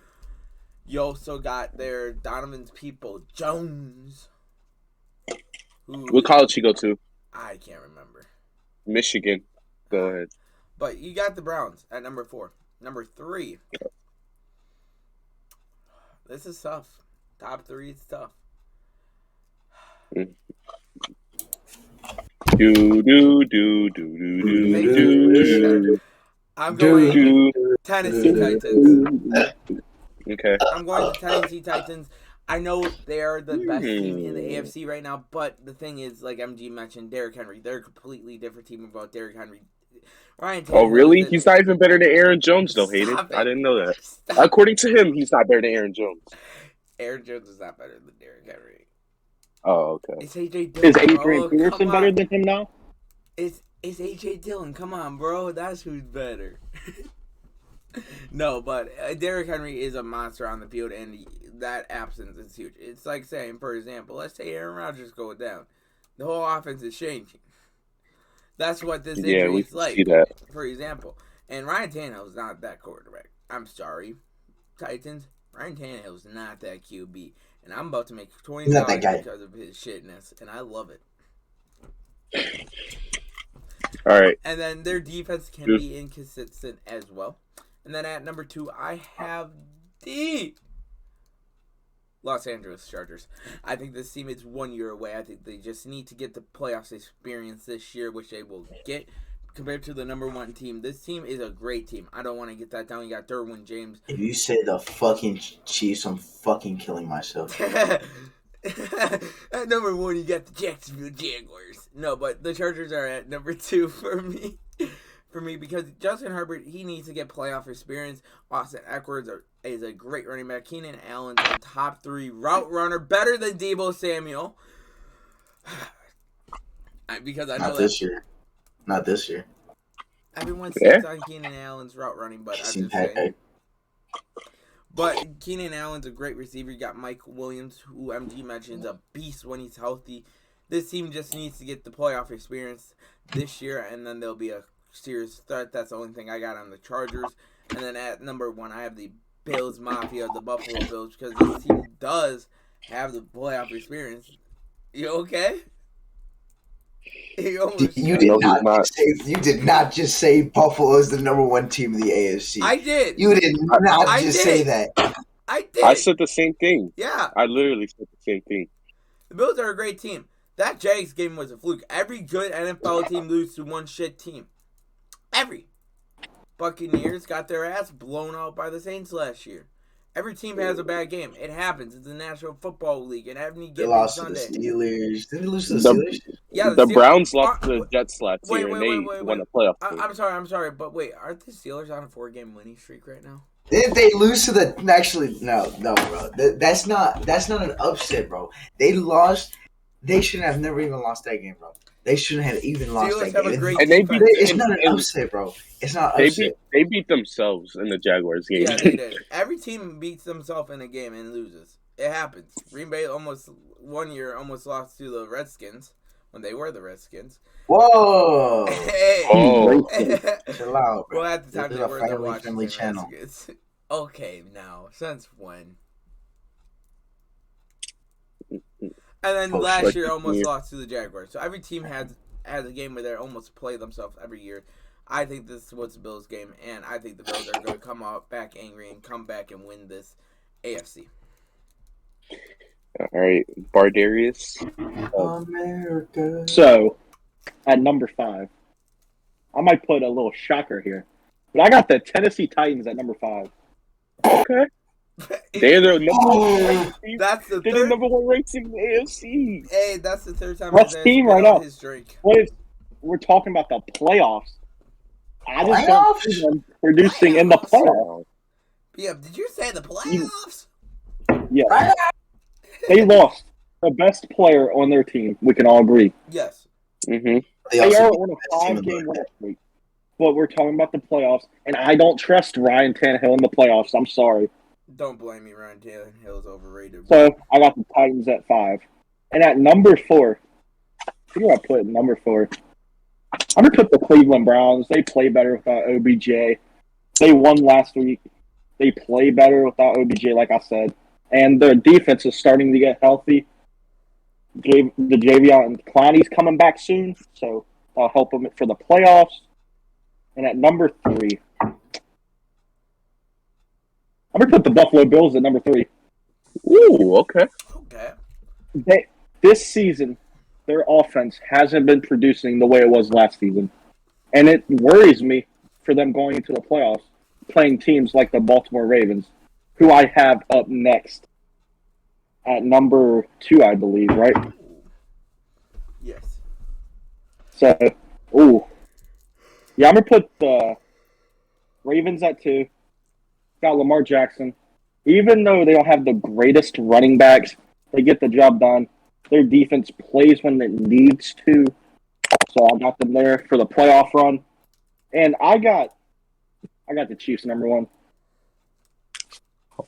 You also got their Donovan's People Jones. What college he go to? I can't remember. Michigan. Go ahead. But you got the Browns at number 4. Number 3. This is tough. Top 3 is tough. I'm going Tennessee Titans. Okay. I'm going to Tennessee Titans. I know they're the best team in the AFC right now, but the thing is, like MG mentioned, Derrick Henry. They're a completely different team about Derrick Henry. Ryan Tannehill. Oh, really? He's not even better than Aaron Jones, though, Hayden. I didn't know that. According to him, he's not better than Aaron Jones. Aaron Jones is not better than Derrick Henry. Oh, okay. It's A.J. Dillon. Is Adrian Peterson better than him now? It's A.J. Dillon. Come on, bro. That's who's better. No, but Derrick Henry is a monster on the field, and that absence is huge. It's like saying, for example, let's say Aaron Rodgers goes down. The whole offense is changing. That's what this injury is like, for example. And Ryan Tannehill is not that quarterback. I'm sorry, Titans. Ryan Tannehill is not that QB. And I'm about to make $20 because of his shitness, and I love it. All right. And then their defense can be inconsistent as well. And then at number 2, I have the Los Angeles Chargers. I think this team is 1 year away. I think they just need to get the playoffs experience this year, which they will get compared to the number 1 team. This team is a great team. I don't want to get that down. You got Derwin James. If you say the fucking Chiefs, I'm fucking killing myself. At number 1, you got the Jacksonville Jaguars. No, but the Chargers are at number 2 for me. Because Justin Herbert, he needs to get playoff experience. Austin Eckler is a great running back. Keenan Allen's a top 3 route runner, better than Deebo Samuel. Because I know Not this year. Everyone sleeps on Keenan Allen's route running, but I'm just saying. But Keenan Allen's a great receiver. You got Mike Williams, who MG mentioned is a beast when he's healthy. This team just needs to get the playoff experience this year, and then there'll be a serious threat. That's the only thing I got on the Chargers. And then at number 1, I have the Bills Mafia, the Buffalo Bills, because this team does have the playoff experience. You okay? You did not just say Buffalo is the number 1 team in the AFC. I did. You did not say that. I did. I said the same thing. Yeah. I literally said the same thing. The Bills are a great team. That Jags game was a fluke. Every good NFL team loses to one shit team. Every. Buccaneers got their ass blown out by the Saints last year. Every team has a bad game. It happens. It's the National Football League. And every given lost Sunday. To the Steelers. Did they lose to the Steelers? Yeah, the Browns lost to the Jets last year, and they won the playoff game. I'm sorry, but wait, aren't the Steelers on a 4-game winning streak right now? Did they lose to the? Actually, no, bro. That's not an upset, bro. They lost. They shouldn't have never even lost that game, bro. They shouldn't have even lost that game. It's not an upset, bro. It's not an upset. They beat themselves in the Jaguars game. Yeah, they did. Every team beats themselves in a game and loses. It happens. Green Bay almost 1 year almost lost to the Redskins when they were the Redskins. Whoa! Hey! Oh. Chill out, bro. Well, at the time This they is a were the family-friendly Washington channel. Redskins. Okay, now since when? And then last year almost lost to the Jaguars. So every team has a game where they almost play themselves every year. I think this was the Bills' game, and I think the Bills are going to come out back angry and come back and win this AFC. All right, Bardarius. America. So, at number 5, I might put a little shocker here, but I got the Tennessee Titans at number 5. Okay. They're the number one ranked team. That's the They're the number one ranked team in the AFC. Hey, that's the third time Best team right now. his drink. We're talking about the playoffs. I just don't see them producing in the playoffs. Yeah, did you say the playoffs? Yeah. They lost the best player on their team. We can all agree. Yes. Mm-hmm. They are on a 5-game winning streak. But we're talking about the playoffs, and I don't trust Ryan Tannehill in the playoffs. I'm sorry. Don't blame me, Ryan Tannehill's overrated. So I got the Titans at 5. And at number 4, who do I put at number 4? I'm going to put the Cleveland Browns. They play better without OBJ. They won last week. They play better without OBJ, like I said. And their defense is starting to get healthy. The Javion Clowney's coming back soon, so I'll help them for the playoffs. And at number 3, I'm going to put the Buffalo Bills at number 3. Ooh, okay. This season, their offense hasn't been producing the way it was last season. And it worries me for them going into the playoffs, playing teams like the Baltimore Ravens, who I have up next at number 2, I believe, right? Yes. So, yeah, I'm going to put the Ravens at 2. Got Lamar Jackson. Even though they don't have the greatest running backs, they get the job done. Their defense plays when it needs to. So I got them there for the playoff run. And I got the Chiefs number 1.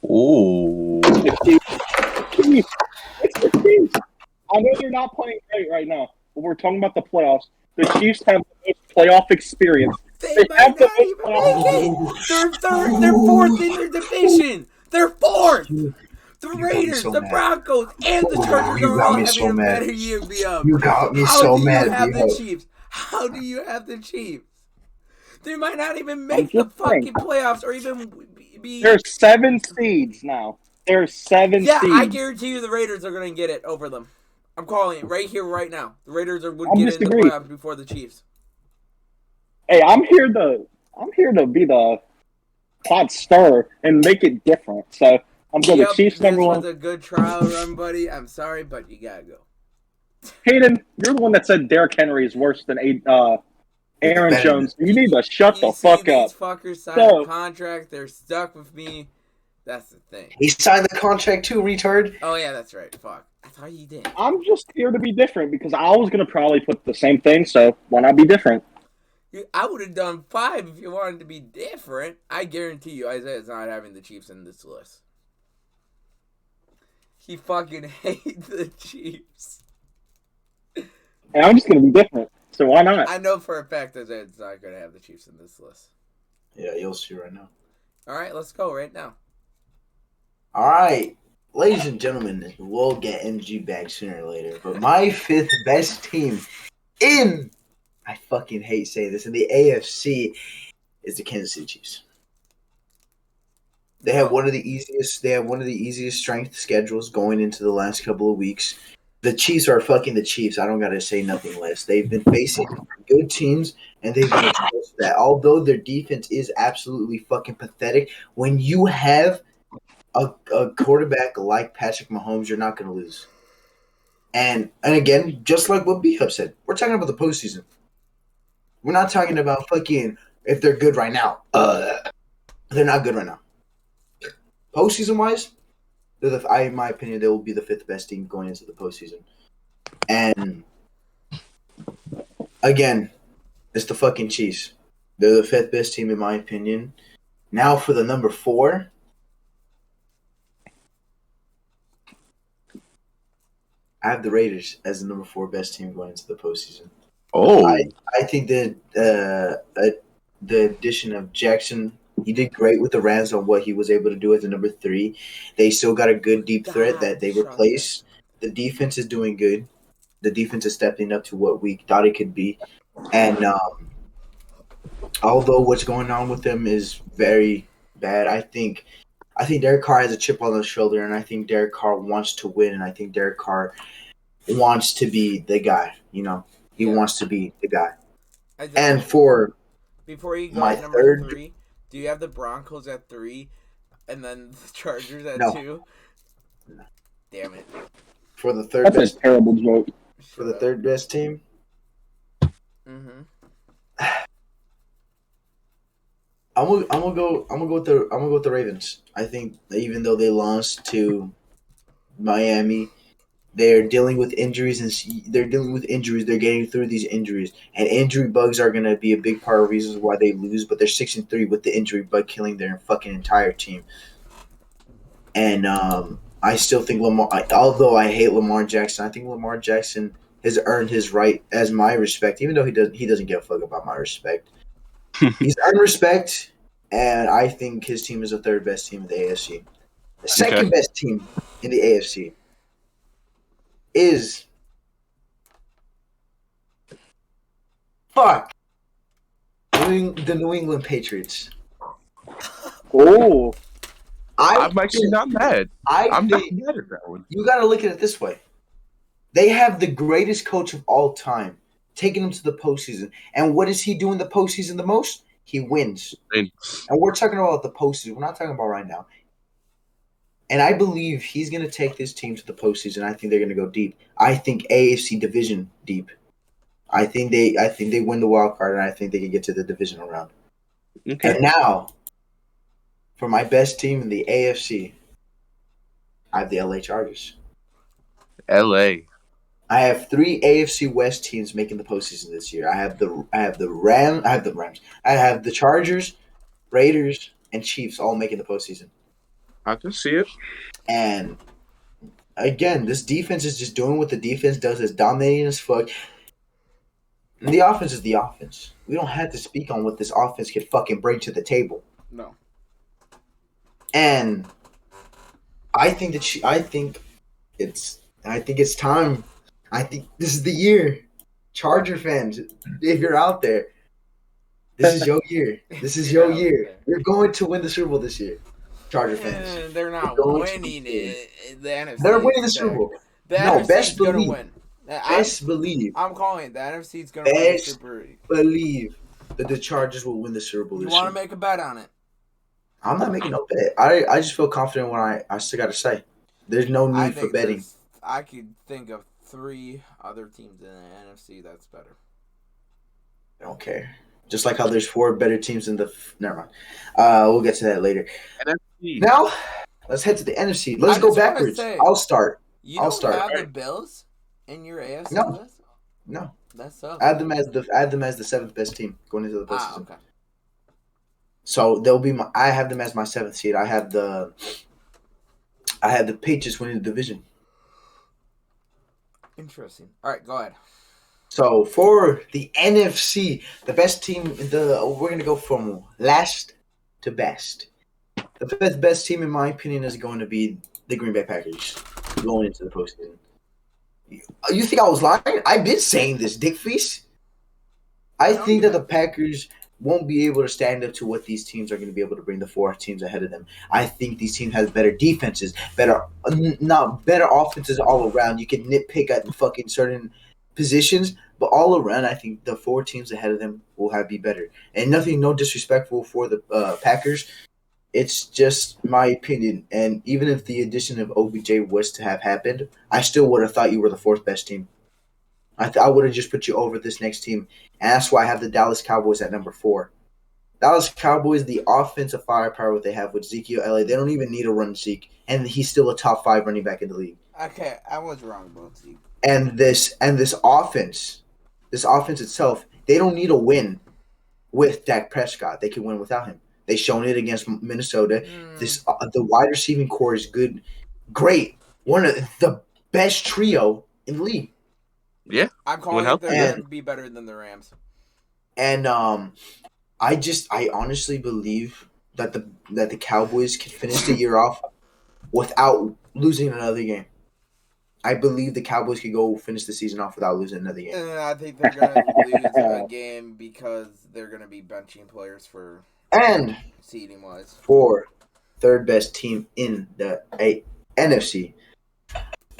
Ooh. It's the Chiefs. I know they're not playing great right now, but we're talking about the playoffs. The Chiefs have the most playoff experience. They might not even make it. They're 4th in their division. They're 4th. The Raiders, the Broncos, and the Chargers are all having a better year. You got me so mad. How do you have the Chiefs? How do you have the Chiefs? They might not even make the fucking playoffs or even be... There's 7 seeds now. There's 7 seeds. Yeah, I guarantee you the Raiders are going to get it over them. I'm calling it right here, right now. The Raiders would get into the playoffs before the Chiefs. Hey, I'm here to be the pot stirrer and make it different. So I'm going to Chiefs number 1. This was a good trial run, buddy. I'm sorry, but you gotta go. Hayden, you're the one that said Derrick Henry is worse than Aaron Jones. You need to shut the fuck up. These fuckers signed a contract. They're stuck with me. That's the thing. He signed the contract too, retard. Oh yeah, that's right. Fuck. I thought you did. I'm just here to be different because I was gonna probably put the same thing. So why not be different? I would have done 5 if you wanted to be different. I guarantee you, Isaiah's not having the Chiefs in this list. He fucking hates the Chiefs. And I'm just gonna be different. So why not? I know for a fact Isaiah's not gonna have the Chiefs in this list. Yeah, you'll see right now. All right, let's go right now. All right, ladies and gentlemen, we'll get MG back sooner or later. But my 5th best team in, I fucking hate saying this, in the AFC is the Kansas City Chiefs. They have one of the easiest strength schedules going into the last couple of weeks. The Chiefs are fucking the Chiefs. I don't gotta say nothing less. They've been facing good teams, and they've been exposed to that. Although their defense is absolutely fucking pathetic, when you have a quarterback like Patrick Mahomes, you're not gonna lose. And again, just like what B-Hub said, we're talking about the postseason. We're not talking about fucking if they're good right now. They're not good right now. Postseason wise, in my opinion, they will be the 5th best team going into the postseason. And again, it's the fucking Chiefs. They're the 5th best team in my opinion. Now for the number 4. I have the Raiders as the number 4 best team going into the postseason. Oh, I think that the addition of Jackson, he did great with the Rams on what he was able to do as the number 3. They still got a good deep threat that they replaced. The defense is doing good. The defense is stepping up to what we thought it could be. And although what's going on with them is very bad, I think Derek Carr has a chip on his shoulder, and I think Derek Carr wants to win, and I think Derek Carr wants to be the guy. He wants to be the guy. And for before you go my number 3, do you have the Broncos at 3, and then the Chargers at 2? No. Damn it! For the third best, that's a terrible joke. For the third best team. Mm-hmm. I'm gonna go with the Ravens. I think that even though they lost to Miami, they're dealing with injuries They're getting through these injuries, and injury bugs are gonna be a big part of reasons why they lose. But they're 6-3 with the injury bug killing their fucking entire team. And I still think although I hate Lamar Jackson, I think Lamar Jackson has earned his right as my respect, even though he doesn't give a fuck about my respect. He's earned respect, and I think his team is the third best team in the AFC. The second best team in the AFC is the New England Patriots. Oh, I'm actually not mad. I'm not mad at that one. You got to look at it this way. They have the greatest coach of all time, taking them to the postseason. And what does he do in the postseason the most? He wins. And we're talking about the postseason. We're not talking about right now. And I believe he's going to take this team to the postseason. I think they're going to go deep. I think AFC division deep. I think they win the wild card, and I think they can get to the divisional round. Okay. And now, for my best team in the AFC, I have the LA Chargers. LA. I have 3 AFC West teams making the postseason this year. I have the Rams. I have the Chargers, Raiders, and Chiefs all making the postseason. I can see it. And again, this defense is just doing what the defense does. It's dominating as fuck. And the offense is the offense. We don't have to speak on what this offense can fucking bring to the table. No. And I think it's time. I think this is the year. Charger fans, if you're out there, this is your year. This is your year. You're going to win the Super Bowl this year. Charger fans. They're not winning it. The NFC. They're winning the Super Bowl. NFC's going to win. Best believe. I'm calling it. The NFC's going to win the Super Bowl. Believe that the Chargers will win the Super Bowl this year. You want to make a bet on it? I'm not making no bet. I just feel confident when I still got to say. There's no need for betting. I could think of 3 other teams in the NFC that's better. I don't care. Just like how there's 4 better teams in the... Never mind. We'll get to that later. NFC. Now, let's head to the NFC. Let's go backwards. I'll start. I'll start. Have the Bills in your AFC list? No. That's up. I have them as the 7th best team going into the postseason. Okay. So they'll be I have them as my 7th seed. I have the Patriots winning the division. Interesting. All right, go ahead. So for the NFC, the best team, we're gonna go from last to best. The 5th best team, in my opinion, is going to be the Green Bay Packers going into the postseason. You think I was lying? I've been saying this, Dick Feast. I think that the Packers won't be able to stand up to what these teams are going to be able to bring the 4 teams ahead of them. I think these teams have better defenses, better offenses all around. You can nitpick at fucking certain positions, but all around, I think the 4 teams ahead of them will be better. And no disrespectful for the Packers. It's just my opinion. And even if the addition of OBJ was to have happened, I still would have thought you were the 4th best team. I would have just put you over this next team. And that's why I have the Dallas Cowboys at number 4. Dallas Cowboys, the offensive firepower what they have with Ezekiel Elliott, they don't even need to run Zeke. And he's still a top 5 running back in the league. Okay, I was wrong about Zeke. And this offense itself, they don't need a win with Dak Prescott. They can win without him. They've shown it against Minnesota. The wide receiving core is good. Great. One of the best trio in the league. Yeah. I'm calling it they're going to be better than the Rams. And I honestly believe that the Cowboys can finish the year off without losing another game. I believe the Cowboys could go finish the season off without losing another game. And I think they're going to lose a game because they're going to be benching players for seeding wise. For third best team in the NFC,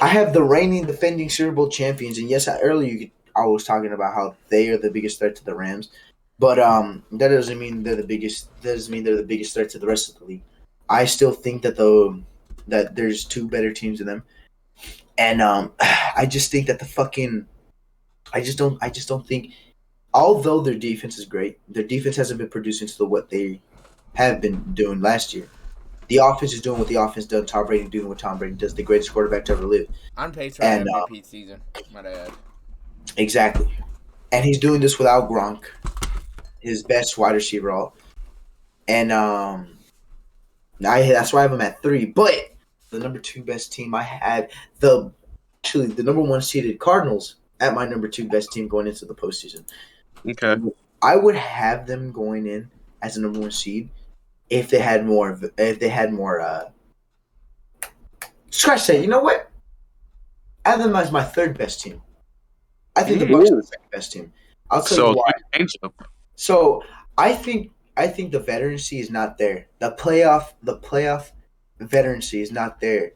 I have the reigning defending Super Bowl champions. And yes, earlier I was talking about how they are the biggest threat to the Rams, but that doesn't mean they're the biggest. That doesn't mean they're the biggest threat to the rest of the league. I still think that that there's two better teams than them. And I just think that I just don't think, although their defense is great, their defense hasn't been producing to what they have been doing last year. The offense is doing what the offense does. Tom Brady doing what Tom Brady does. The greatest quarterback to ever live. On pace for an MVP season, might I add. Exactly. And he's doing this without Gronk, his best wide receiver. And that's why I have him at 3. But the number 2 best team, I had the number 1 seeded Cardinals at my number 2 best team going into the postseason. Okay. I would have them going in as a number 1 seed if they had more. Scratch that. You know what? I have them as my 3rd best team. I think the Bucs are the 2nd best team. I'll tell you why. So I think the veterancy is not there. The playoff veterancy is not there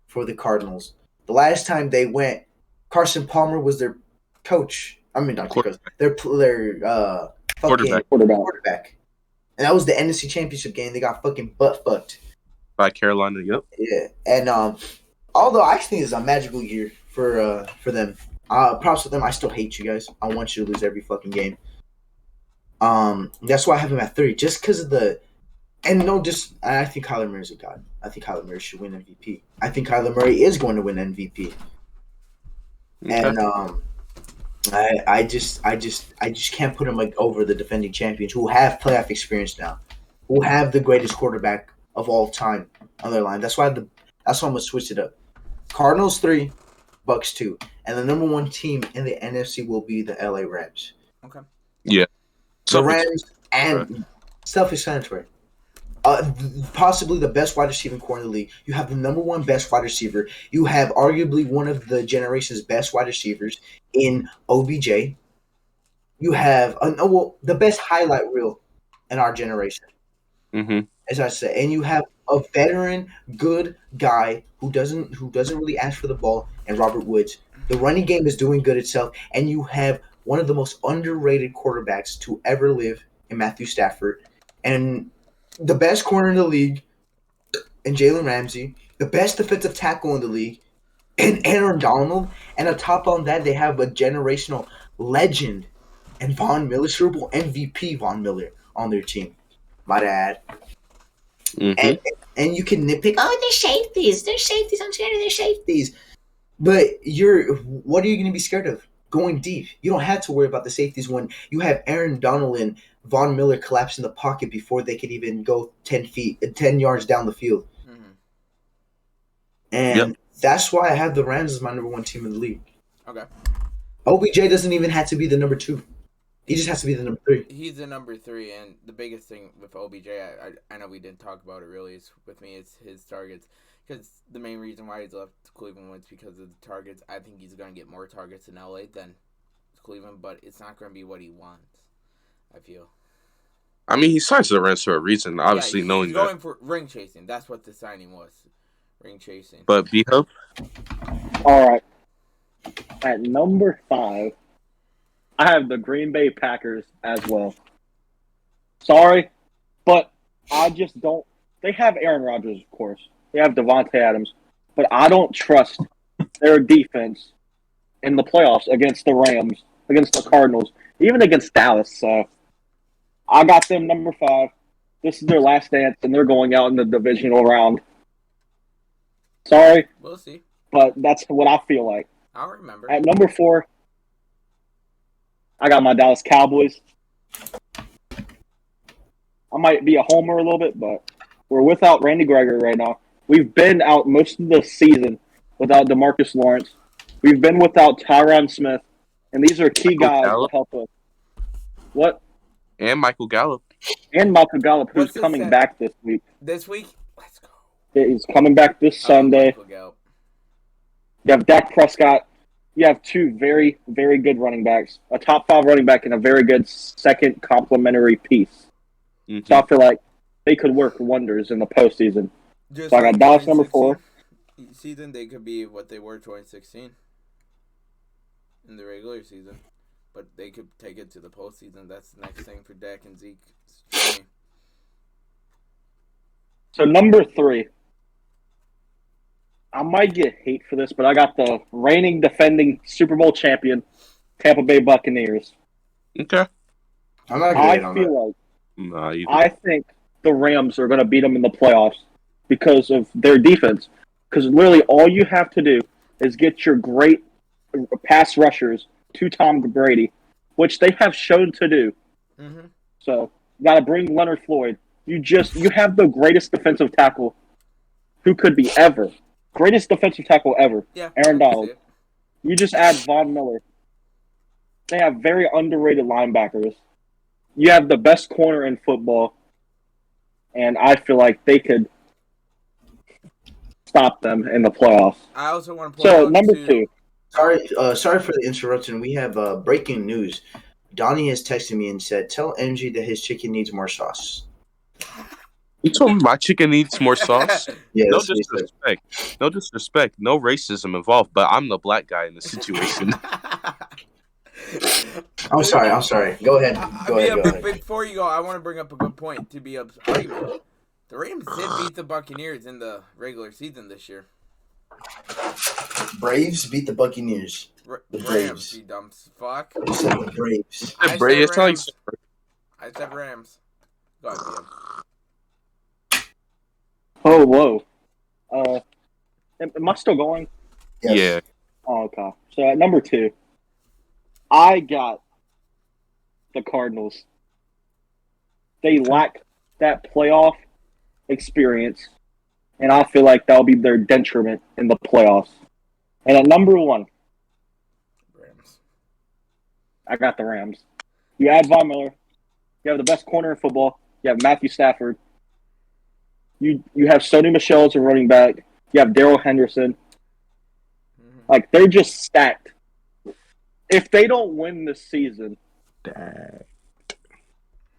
for the Cardinals. The last time they went, Carson Palmer was their coach. I mean, not coach. Their quarterback. And that was the NFC Championship game. They got fucking butt fucked by Carolina. Yep. Yeah, and although I think it's a magical year for them. Props to them. I still hate you guys. I want you to lose every fucking game. That's why I have him at 3, just because of I think Kyler Murray's a god. I think Kyler Murray should win MVP. I think Kyler Murray is going to win MVP. Okay. And I just can't put him over the defending champions who have playoff experience now, who have the greatest quarterback of all time on their line. That's why I'm gonna switch it up. Cardinals 3, Bucks 2, and the number 1 team in the NFC will be the LA Rams. Okay. Yeah. The Rams and self-explanatory. Possibly the best wide receiving core in the league. You have the number 1 best wide receiver. You have arguably one of the generation's best wide receivers in OBJ. You have the best highlight reel in our generation, as I said. And you have a veteran, good guy who doesn't really ask for the ball, and Robert Woods. The running game is doing good itself, and you have one of the most underrated quarterbacks to ever live in Matthew Stafford, and the best corner in the league in Jalen Ramsey, the best defensive tackle in the league in Aaron Donald, and on top of that, they have a generational legend and Von Miller, Super Bowl MVP Von Miller on their team. Might add. And you can nitpick, they're safeties. I'm scared of their safeties. But what are you going to be scared of? Going deep. You don't have to worry about the safeties when you have Aaron Donald and Von Miller collapse in the pocket before they could even go 10 yards down the field. And that's why I have the Rams as my number 1 team in the league. Okay. OBJ doesn't even have to be the number 2. He just has to be the number 3. He's the number 3, and the biggest thing with OBJ, I know we didn't talk about it really, is with me, it's his targets. Because the main reason why he's left Cleveland was because of the targets. I think he's going to get more targets in LA than Cleveland, but it's not going to be what he wants, I feel. I mean, he signs the Rams for a reason, obviously, knowing that. He's going for ring chasing. That's what the signing was. Ring chasing. But B-Hub? All right. At number 5, I have the Green Bay Packers as well. Sorry, but I just don't. They have Aaron Rodgers, of course. They have Devontae Adams, but I don't trust their defense in the playoffs against the Rams, against the Cardinals, even against Dallas. So I got them number 5. This is their last dance, and they're going out in the divisional round. Sorry. We'll see. But that's what I feel like. I'll remember. At number 4, I got my Dallas Cowboys. I might be a homer a little bit, but we're without Randy Gregory right now. We've been out most of the season without DeMarcus Lawrence, We've been without Tyron Smith, and these are key guys to help us. What? And Michael Gallop. And Michael Gallop, who's coming back this week. This week? Let's go. He's coming back this Sunday. You have Dak Prescott. You have two very, very good running backs. A top 5 running back and a very good second complementary piece. Mm-hmm. So I feel like they could work wonders in the postseason. Just so I got Dallas number 4. Season, they could be what they were 2016 in the regular season. But they could take it to the postseason. That's the next thing for Dak and Zeke. So number 3. I might get hate for this, but I got the reigning, defending Super Bowl champion, Tampa Bay Buccaneers. Okay. I'm not I think the Rams are going to beat them in the playoffs because of their defense. Because literally all you have to do is get your great pass rushers to Tom Brady, which they have shown to do. Mm-hmm. So you got to bring Leonard Floyd. You have the greatest defensive tackle who could be ever. Greatest defensive tackle ever. Yeah, Aaron Donald. You just add Von Miller. They have very underrated linebackers. You have the best corner in football. And I feel like they could stop them in the playoffs. I also want to point out number 2. Sorry for the interruption. We have breaking news. Donnie has texted me and said, "Tell MG that his chicken needs more sauce." You told me my chicken needs more sauce? Yeah, no disrespect. No disrespect. No racism involved, but I'm the black guy in the situation. I'm sorry. Go ahead. Go ahead. Before you go, I want to bring up a good point to be argument. The Rams did beat the Buccaneers in the regular season this year. Braves beat the Buccaneers. The Braves, you dumb fuck. You said the Braves. I said Rams. Go ahead, BM. Oh, whoa. Am I still going? Yes. Yeah. Oh, okay. So at number 2, I got the Cardinals. They lack that playoff experience, and I feel like that'll be their detriment in the playoffs. And at number 1, Rams. I got the Rams. You add Von Miller. You have the best corner in football. You have Matthew Stafford. You have Sony Michel as a running back. You have Darrell Henderson. Mm-hmm. Like, they're just stacked. If they don't win this season, they're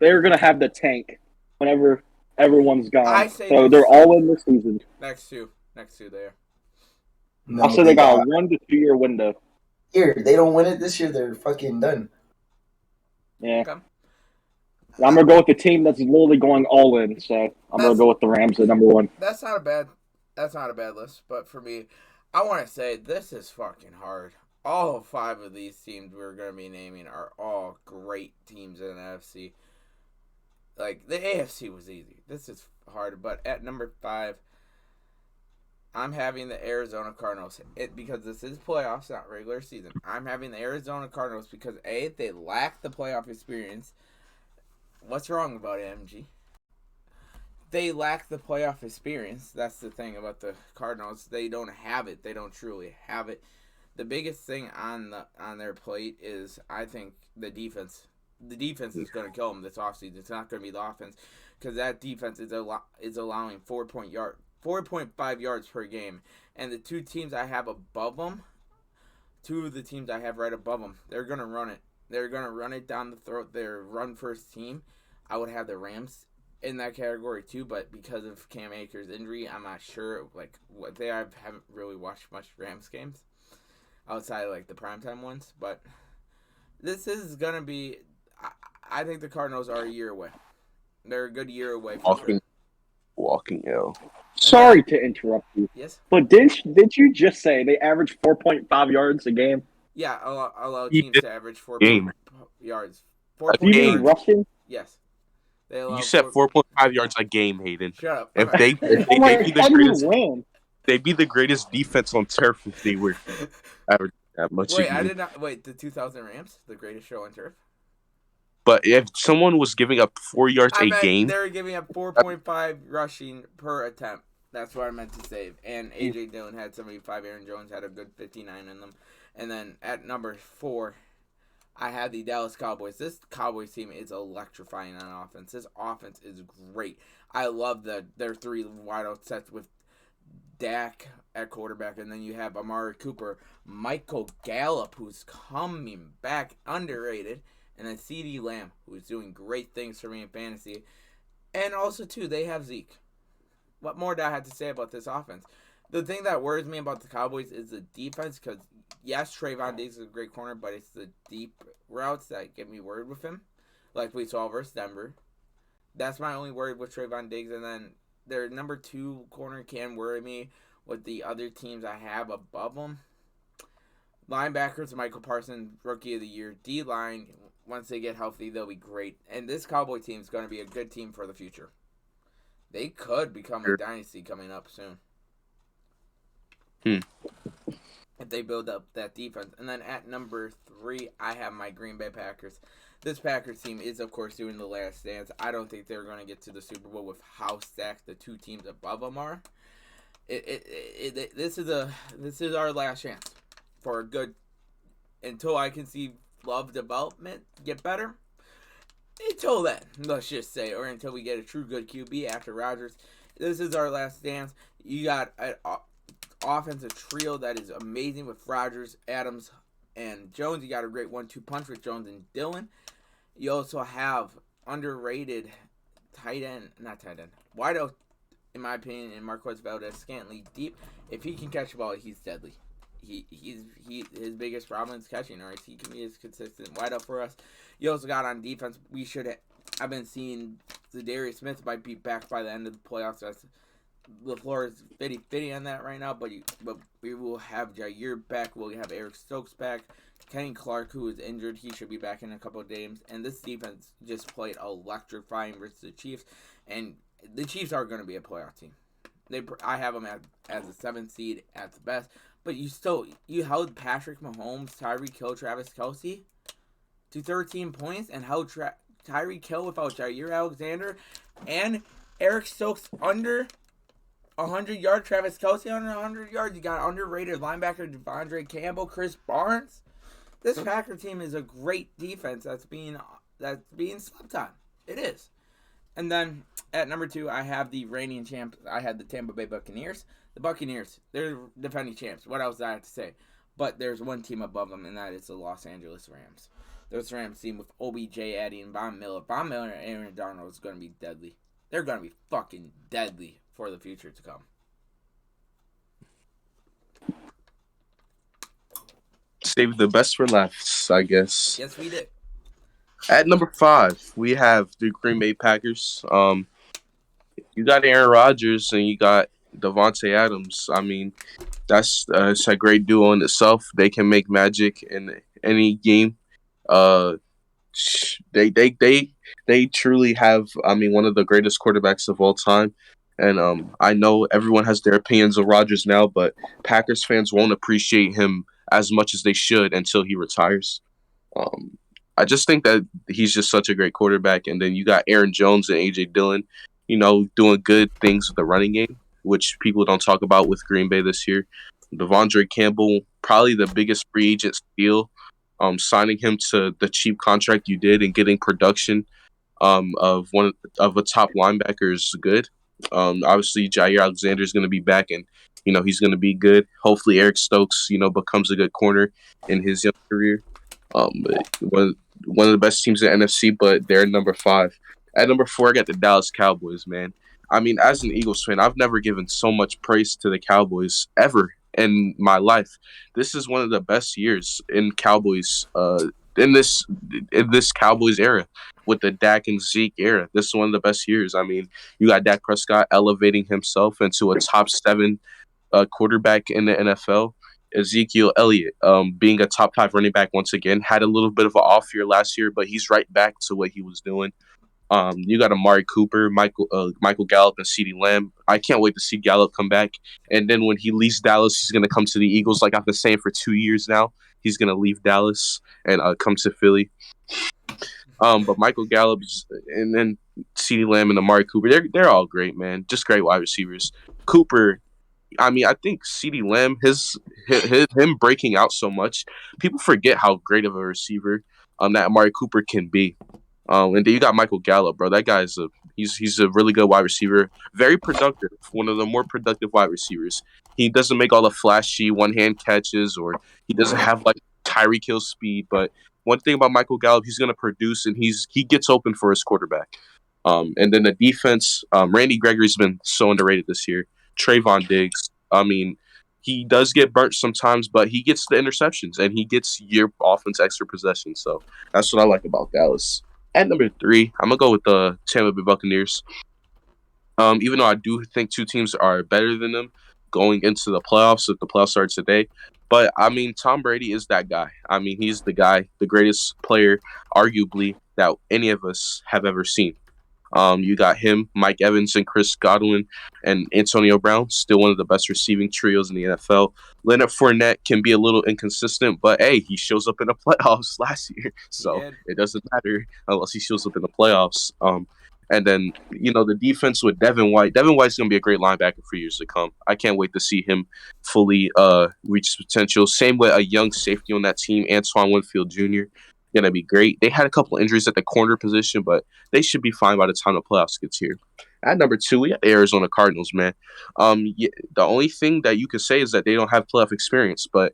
going to have the tank whenever everyone's gone. So they're all in this season. Next two there. No, I'll say they got a 1 to 2 year window. Here, they don't win it this year, they're fucking done. Yeah. Okay. I'm going to go with the team that's literally going all in, so I'm going to go with the Rams at number 1. That's not a bad list, but for me, I want to say this is fucking hard. All 5 of these teams we're going to be naming are all great teams in the NFC. Like, the AFC was easy. This is hard, but at number 5, I'm having the Arizona Cardinals. Because this is playoffs, not regular season. I'm having the Arizona Cardinals because, A, they lack the playoff experience. What's wrong about it, MG? They lack the playoff experience. That's the thing about the Cardinals. They don't have it. They don't truly have it. The biggest thing on their plate is, I think, the defense. The defense is going to kill them this offseason. It's not going to be the offense because that defense is allowing 4.5 yards per game. And the 2 teams I have above them, 2 of the teams I have right above them, they're going to run it. They're going to run it down the throat. Their run-first team, I would have the Rams in that category too, but because of Cam Akers' injury, I'm not sure what they are. I haven't really watched much Rams games outside of the primetime ones, but this is going to be, I think the Cardinals are a year away. They're a good year away from walking ill. Sorry to interrupt you. Yes? But did you just say they average 4.5 yards a game? Yeah, allow teams to average 4 yards. 4 you mean rushing? Yes. You said 4.5 yards a game, Hayden. Shut up. If they'd be the greatest defense on turf if they were average that much. Wait, the 2000 Rams, the greatest show on turf? But if someone was giving up 4 yards a game, they were giving up 4.5 rushing per attempt. That's what I meant to say. And A.J. Dillon had 75. Aaron Jones had a good 59 in them. And then at number 4, I have the Dallas Cowboys. This Cowboys team is electrifying on offense. This offense is great. I love their 3 wideout sets with Dak at quarterback, and then you have Amari Cooper, Michael Gallop, who's coming back, underrated, and then CeeDee Lamb, who's doing great things for me in fantasy. And also, too, they have Zeke. What more do I have to say about this offense? The thing that worries me about the Cowboys is the defense, because, yes, Trayvon Diggs is a great corner, but it's the deep routes that get me worried with him, like we saw versus Denver. That's my only worry with Trayvon Diggs, and then their number 2 corner can worry me with the other teams I have above them. Linebackers, Michael Parsons, Rookie of the Year. D-line, once they get healthy, they'll be great. And this Cowboy team is going to be a good team for the future. They could become a dynasty coming up soon. If they build up that defense. And then at number 3, I have my Green Bay Packers. This Packers team is, of course, doing the last dance. I don't think they're going to get to the Super Bowl with how stacked the 2 teams above them are. This is our last chance for a good, until I can see Love development get better. Until then, let's just say, or until we get a true good QB after Rodgers. This is our last dance. You got an offensive trio that is amazing with Rodgers, Adams, and Jones. You got a great 1-2 punch with Jones and Dillon. You also have underrated wideout, in my opinion, in Marquez Valdez-Scantling deep. If he can catch the ball, he's deadly. His biggest problem is catching, or he can be as consistent wideout for us. You also got on defense. I've been seeing Zadarius Smith might be back by the end of the playoffs. LaFleur is fitty on that right now, but we will have Jair back. We'll have Eric Stokes back. Kenny Clark, who is injured, he should be back in a couple of games. And this defense just played electrifying versus the Chiefs. And the Chiefs are going to be a playoff team. I have them as a 7th seed at the best. But you held Patrick Mahomes, Tyreek Hill, Travis Kelce to 13 points, and held Tyreek Hill without Jair Alexander and Eric Stokes under 100 yards, Travis Kelce under 100 yards. You got underrated linebacker Devondre Campbell, Chris Barnes. This Packer team is a great defense that's being slept on. It is. And then at number 2, I have the reigning champs. I had the Tampa Bay Buccaneers. The Buccaneers, they're defending champs. What else do I have to say? But there's one team above them, and that is the Los Angeles Rams. This Rams team with OBJ, Addy, and Von Miller. Von Miller and Aaron Donald is going to be deadly. They're going to be fucking deadly for the future to come. Save the best for last, I guess. Yes, we did. At number 5, we have the Green Bay Packers. You got Aaron Rodgers and you got Devontae Adams. I mean, it's a great duo in itself. They can make magic in any game. They truly have, one of the greatest quarterbacks of all time. And I know everyone has their opinions of Rodgers now, but Packers fans won't appreciate him as much as they should until he retires. I just think that he's just such a great quarterback. And then you got Aaron Jones and A.J. Dillon, doing good things with the running game, which people don't talk about with Green Bay this year. Devondre Campbell, probably the biggest free agent steal. Signing him to the cheap contract you did and getting production of a top linebacker is good. Obviously, Jair Alexander is going to be back, and he's going to be good. Hopefully, Eric Stokes becomes a good corner in his young career. One of the best teams in the NFC, but they're number 5. At number 4, I got the Dallas Cowboys. Man, as an Eagles fan, I've never given so much praise to the Cowboys ever in my life. This is one of the best years in Cowboys in this Cowboys era, with the Dak and Zeke era. This is one of the best years. You got Dak Prescott elevating himself into a top 7 quarterback in the NFL. Ezekiel Elliott being a top 5 running back once again. Had a little bit of an off year last year, but he's right back to what he was doing. You got Amari Cooper, Michael Gallop, and CeeDee Lamb. I can't wait to see Gallop come back. And then when he leaves Dallas, he's going to come to the Eagles, like I've been saying for 2 years now. He's going to leave Dallas and come to Philly. But Michael Gallup and then CeeDee Lamb and Amari Cooper, they're all great, man. Just great wide receivers. Cooper, I mean, I think CeeDee Lamb, him breaking out so much, people forget how great of a receiver that Amari Cooper can be. And then you got Michael Gallup, bro. That guy's he's a really good wide receiver, very productive. One of the more productive wide receivers. He doesn't make all the flashy one-hand catches, or he doesn't have like Tyreek Hill speed. But one thing about Michael Gallup, he's going to produce, and he gets open for his quarterback. And then the defense, Randy Gregory's been so underrated this year. Trayvon Diggs, I mean, he does get burnt sometimes, but he gets the interceptions, and he gets your offense extra possessions. So that's what I like about Dallas. At number 3, I'm going to go with the Tampa Bay Buccaneers. Even though I do think two teams are better than them going into the playoffs, if the playoffs start today. But, I mean, Tom Brady is that guy. I mean, he's the guy, the greatest player, arguably, that any of us have ever seen. You got him, Mike Evans, and Chris Godwin, and Antonio Brown, still one of the best receiving trios in the NFL. Leonard Fournette can be a little inconsistent, but hey, he shows up in the playoffs last year, so it doesn't matter unless he shows up in the playoffs. And then, the defense with Devin White. Devin White's going to be a great linebacker for years to come. I can't wait to see him fully reach his potential. Same with a young safety on that team, Antoine Winfield Jr., going to be great. They had a couple injuries at the corner position, but they should be fine by the time the playoffs gets here. At number 2, we have the Arizona Cardinals, man. The only thing that you can say is that they don't have playoff experience, but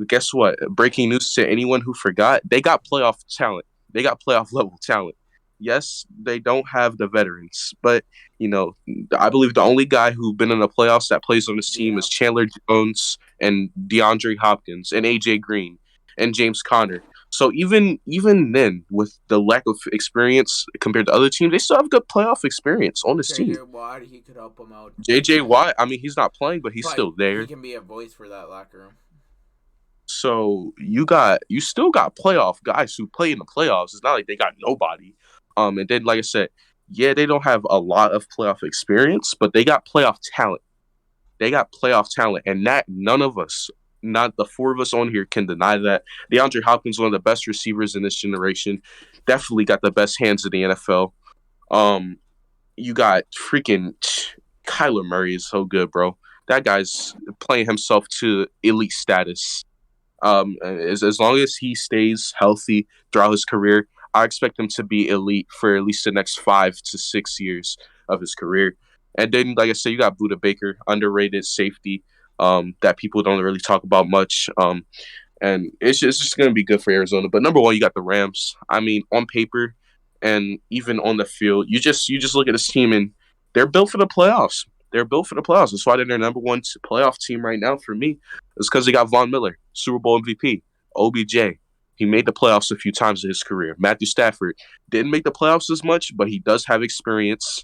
guess what? Breaking news to anyone who forgot, they got playoff talent. They got playoff level talent. Yes, they don't have the veterans, but, I believe the only guy who's been in the playoffs that plays on this team is Chandler Jones and DeAndre Hopkins and A.J. Green and James Conner. So even then, with the lack of experience compared to other teams, they still have good playoff experience on this team. J.J. Watt, he could help them out. J.J. Watt, I mean, he's not playing, but he's still there. He can be a voice for that locker room. So you still got playoff guys who play in the playoffs. It's not like they got nobody. And then, like I said, yeah, they don't have a lot of playoff experience, but they got playoff talent. And that none of us, not the 4 of us on here, can deny that. DeAndre Hopkins, one of the best receivers in this generation, definitely got the best hands in the NFL. You got freaking Kyler Murray is so good, bro. That guy's playing himself to elite status. As long as he stays healthy throughout his career, I expect him to be elite for at least the next 5 to 6 years of his career. And then, like I said, you got Budda Baker, underrated safety that people don't really talk about much. And it's just going to be good for Arizona. But number 1, you got the Rams. I mean, on paper and even on the field, you just look at this team and they're built for the playoffs. That's why they're their number 1 playoff team right now for me. It's because they got Von Miller, Super Bowl MVP, OBJ. He made the playoffs a few times in his career. Matthew Stafford didn't make the playoffs as much, but he does have experience.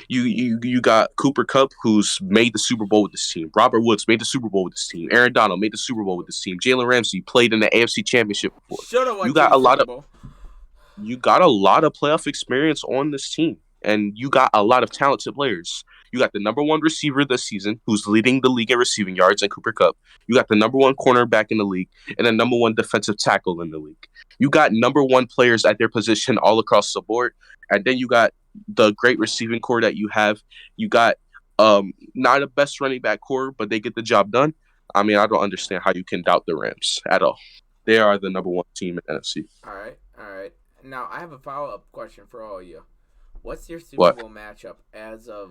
You got Cooper Kupp, who's made the Super Bowl with this team. Robert Woods made the Super Bowl with this team. Aaron Donald made the Super Bowl with this team. Jalen Ramsey played in the AFC Championship before. You got a lot of playoff experience on this team, and you got a lot of talented players. You got the number 1 receiver this season, who's leading the league in receiving yards, and Cooper Kupp. You got the number 1 cornerback in the league, and the number 1 defensive tackle in the league. You got number 1 players at their position all across the board, and then you got the great receiving core that you have. You got not a best running back core, but they get the job done. I mean, I don't understand how you can doubt the Rams at all. They are the number 1 team in NFC. All right. Now, I have a follow-up question for all of you. What's your Super Bowl matchup as of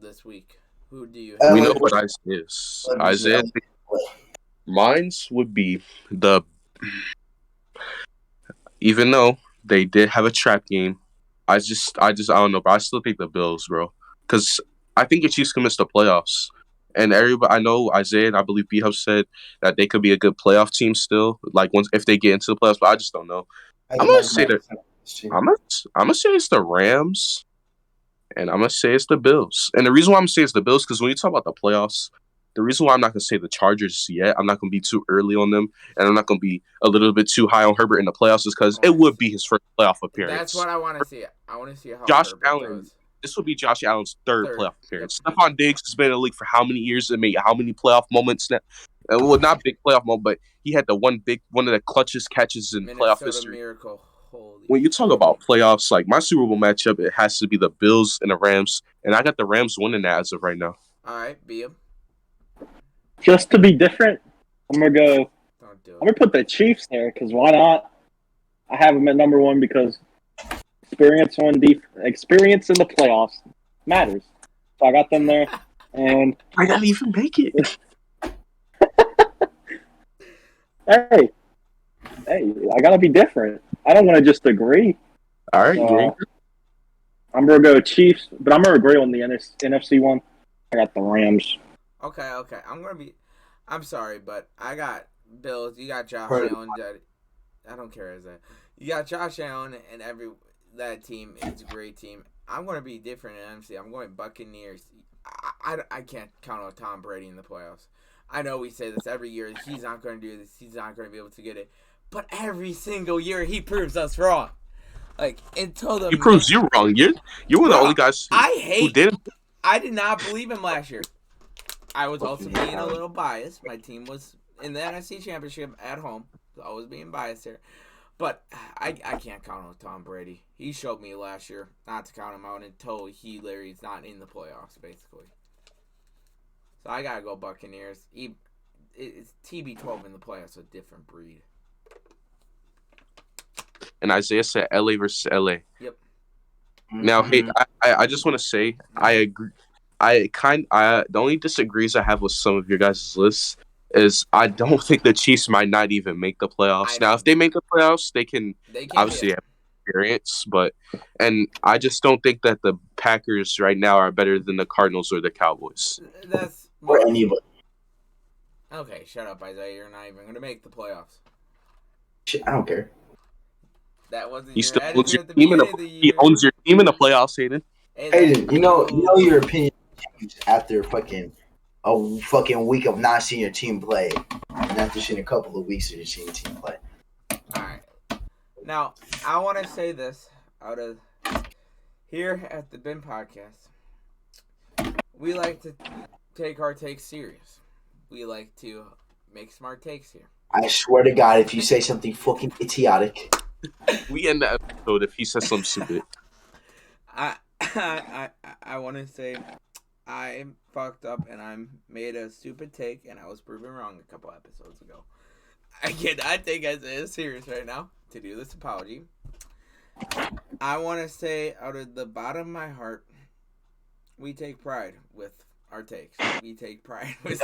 this week? Who do you have? We know what Isaiah is. Isaiah, mine's would be the... Even though they did have a trap game, I don't know, but I still think the Bills, bro. Because I think the Chiefs can miss the playoffs. And everybody, I know Isaiah and I believe B-Hub said that they could be a good playoff team still, like once if they get into the playoffs, but I just don't know. I'm gonna say it's the Rams, and I'm gonna say it's the Bills. And the reason why I'm saying it's the Bills, because when you talk about the playoffs, the reason why I'm not gonna say the Chargers yet, I'm not gonna be too early on them, and I'm not gonna be a little bit too high on Herbert in the playoffs, is because it would be his first playoff appearance. That's what I want to see. I want to see how Josh Herbert Allen. does. This will be Josh Allen's third playoff appearance. Stephon Diggs has been in the league for how many years and made how many playoff moments now? Well, not big playoff moment, but he had one of the clutchest catches in playoff history. Miracle. when you talk about playoffs, like my Super Bowl matchup, it has to be the Bills and the Rams, and I got the Rams winning that as of right now. All right, BM. Just to be different, I'm gonna put the Chiefs there because why not? I have them at number one because experience in the playoffs matters. So I got them there, and I gotta even make it. Hey, I gotta be different. I don't want to just agree. All right, I'm gonna go Chiefs, but I'm gonna agree on the NFC one. I got the Rams. Okay. I'm sorry, but I got Bills. You got Josh Allen. I don't care, is that you got Josh Allen and that team is a great team. I'm going to be different in NFC. I'm going Buccaneers. I can't count on Tom Brady in the playoffs. I know we say this every year. He's not going to do this. He's not going to be able to get it. But every single year, he proves us wrong. Like, until the... He proves you wrong. You're one of the only guys who did. I did not believe him last year. I was also being a little biased. My team was in the NFC Championship at home. I was being biased here. But I can't count on Tom Brady. He showed me last year not to count him out until he literally is not in the playoffs, basically. So I got to go Buccaneers. It's TB12 in the playoffs, a different breed. And Isaiah said LA versus LA. Yep. Now, hey, I just want to say I agree. The only disagrees I have with some of your guys' lists is I don't think the Chiefs might not even make the playoffs. Now, if they make the playoffs, they can obviously have experience, and I just don't think that the Packers right now are better than the Cardinals or the Cowboys. Or anybody. Okay, shut up, Isaiah. You're not even going to make the playoffs. I don't care. That wasn't He your still attitude owns your at the team beginning of the year. He owns your team in the playoffs, Hayden. Hayden, you know your opinion changed after a fucking week of not seeing your team play, and after seeing a couple of weeks of your team play. All right. Now, I want to say this out of here at the Bin Podcast. We like to take our takes serious. We like to make smart takes here. I swear to God, if you say something fucking idiotic, we end the episode if he says something stupid. I want to say I fucked up and I made a stupid take and I was proven wrong a couple episodes ago. I cannot take Isaiah serious right now to do this apology. I want to say out of the bottom of my heart, we take pride with our takes. We take pride with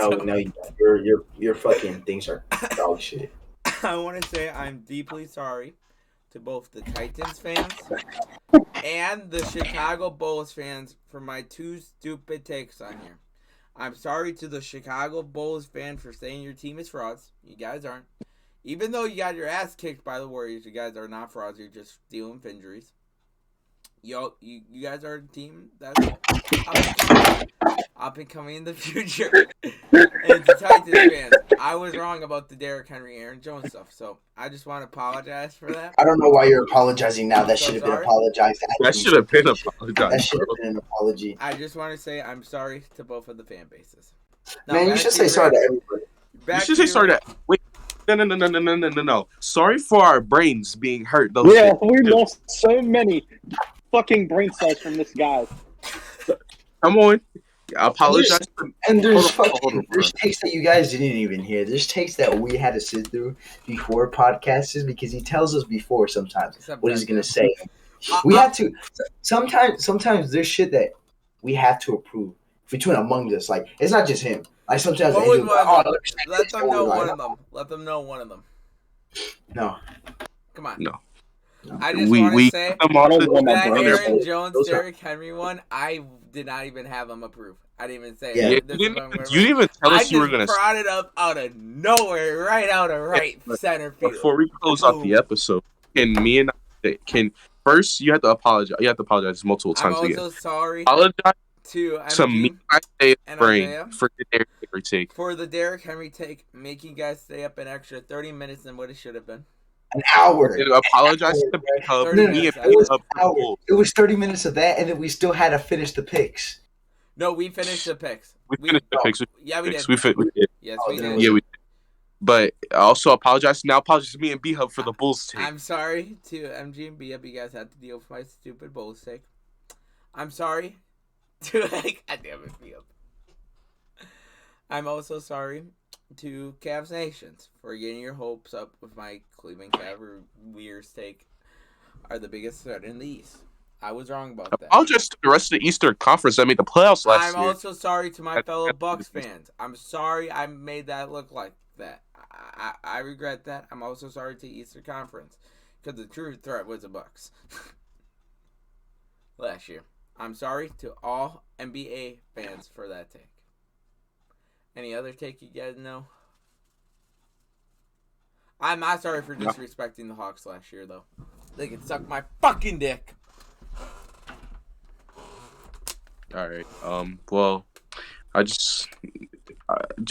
your fucking things are dog shit. I want to say I'm deeply sorry to both the Titans fans and the Chicago Bulls fans for my two stupid takes on here. I'm sorry to the Chicago Bulls fan for saying your team is frauds. You guys aren't. Even though you got your ass kicked by the Warriors, you guys are not frauds. You're just dealing with injuries. You guys are a team that's up and coming in the future. And the Titans fans, I was wrong about the Derrick Henry, Aaron Jones stuff. So I just want to apologize for that. I don't know why you're apologizing now. That should have been apologized. That should have been apologized. That should have been an apology. I just want to say I'm sorry to both of the fan bases. Now, man, you should say sorry to everybody. You should say sorry to... Wait. No. Sorry for our brains being hurt. We lost so many fucking brain cells from this guy. Come on. I apologize. There's takes that you guys didn't even hear. There's takes that we had to sit through before podcasts because he tells us before sometimes what he's going to say. We have to. Sometimes there's shit that we have to approve between among us. Like, it's not just him. Like, sometimes let them know one of them. Let them know one of them. No. Come on. No. I just want to say that Aaron Jones, Those Derrick Henry one, I did not even have him approve. I didn't even say it. You didn't even tell us you were going to... I just brought it up out of nowhere, right out of center field. Before we close out the episode, first, you have to apologize. You have to apologize multiple times again. I'm also sorry. Apologize to me, brain for the Derrick Henry take. For the Derrick Henry take, making you guys stay up an extra 30 minutes than what it should have been. An hour. Apologize to B-Hub. It was 30 minutes of that, and then we still had to finish the picks. No, we finished the picks. We finished the picks. Yeah, we did. We did. Yes, we did. Yeah, we did. But I also apologize to me and B-Hub for the Bulls take. I'm sorry to MG and B-Hub. You guys have to deal with my stupid Bulls take. I'm sorry to God damn it, B-Hub. I'm also sorry to Cavs Nations for getting your hopes up with my Cleveland Cavaliers take are the biggest threat in the East. I was wrong about that. Apologize to the rest of the Eastern Conference that made the playoffs last year. I'm also sorry to my fellow Bucks fans. I'm sorry I made that look like that. I regret that. I'm also sorry to Eastern Conference because the true threat was the Bucks last year. I'm sorry to all NBA fans for that take. Any other take you guys know? I'm not sorry for disrespecting the Hawks last year, though. They can suck my fucking dick. All right. Well, I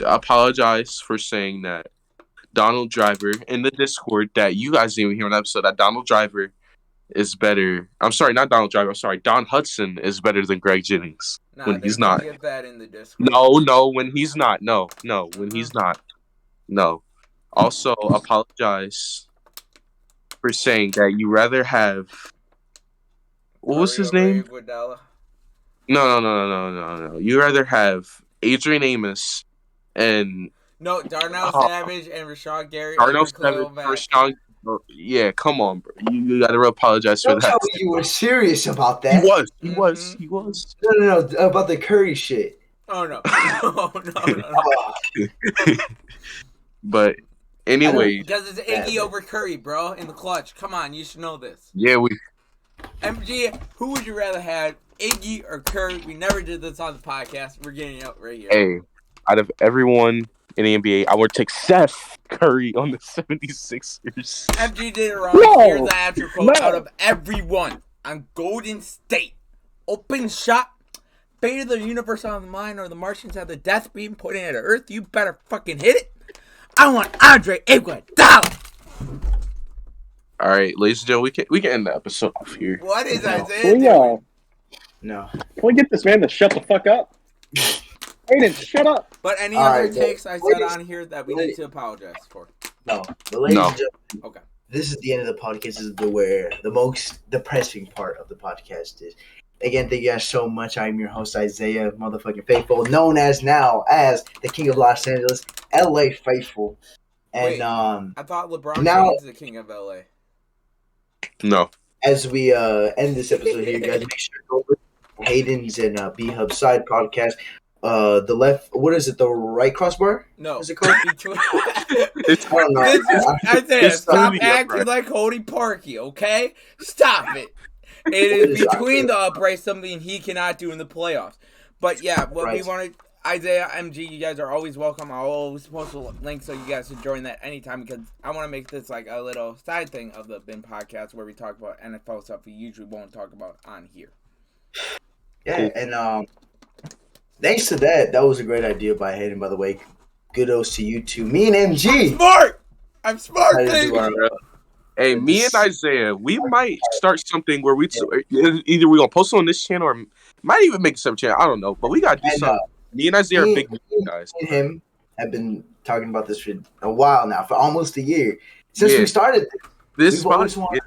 apologize for saying that Donald Driver in the Discord that you guys didn't even hear in the episode that Donald Driver is better. I'm sorry, not Donald Driver. I'm sorry, Don Hudson is better than Greg Jennings when he's not. Get that in the Discord. No, when he's not. No, when he's not. No. Also, apologize for saying that you rather have. What was his name? No. You rather have Adrian Amos and. No, Darnell Savage and Rashawn Gary. Darnell Savage, Rashawn. Yeah, come on, bro. You got to apologize for that. Tell me you were serious about that. He was. No, about the Curry shit. Oh, no. No. But anyway. Because it's Iggy over Curry, bro, in the clutch. Come on, you should know this. Yeah, MG, who would you rather have, Iggy or Curry? We never did this on the podcast. We're getting out right here. Hey, out of everyone in the NBA, I would take Seth Curry on the 76ers. MG did it wrong. Here's the actual quote out of everyone on Golden State. Open shot. Fate of the universe on the mind, or the Martians have the death beam put into Earth. You better fucking hit it. I want Andre Iguodala. All right, ladies and gentlemen, we can end the episode off here. What is Isaiah doing? No. Can we get this man to shut the fuck up? Aiden, shut up. But any other takes I said on here that we need to apologize for? No. But ladies and gentlemen, okay. This is the end of the podcast. This is where the most depressing part of the podcast is. Again, thank you guys so much. I'm your host, Isaiah motherfucking Faithful, known as the King of Los Angeles, LA Faithful. And wait, I thought LeBron James is the King of LA. No. As we end this episode here, guys, make sure to go over Hayden's and B-Hub Side podcast. The left, what is it? The right crossbar? No. Is it called? Isaiah, stop acting like Cody Parkey, okay? Stop it. It is between the uprights, something he cannot do in the playoffs. But yeah, what we wanted, Isaiah, MG, you guys are always welcome. I'll always post a link so you guys can join that anytime because I want to make this like a little side thing of the BIN podcast where we talk about NFL stuff we usually won't talk about on here. Yeah, and thanks to that was a great idea by Hayden, by the way. Good O's to you two. Me and MG. I'm smart, baby. Hey, me and Isaiah, we might start something where either we're going to post it on this channel or might even make a separate channel. I don't know. But we got to do something. Me and Isaiah are big guys. Me and him have been talking about this for a while now, for almost a year. Since we started this, we've always wanted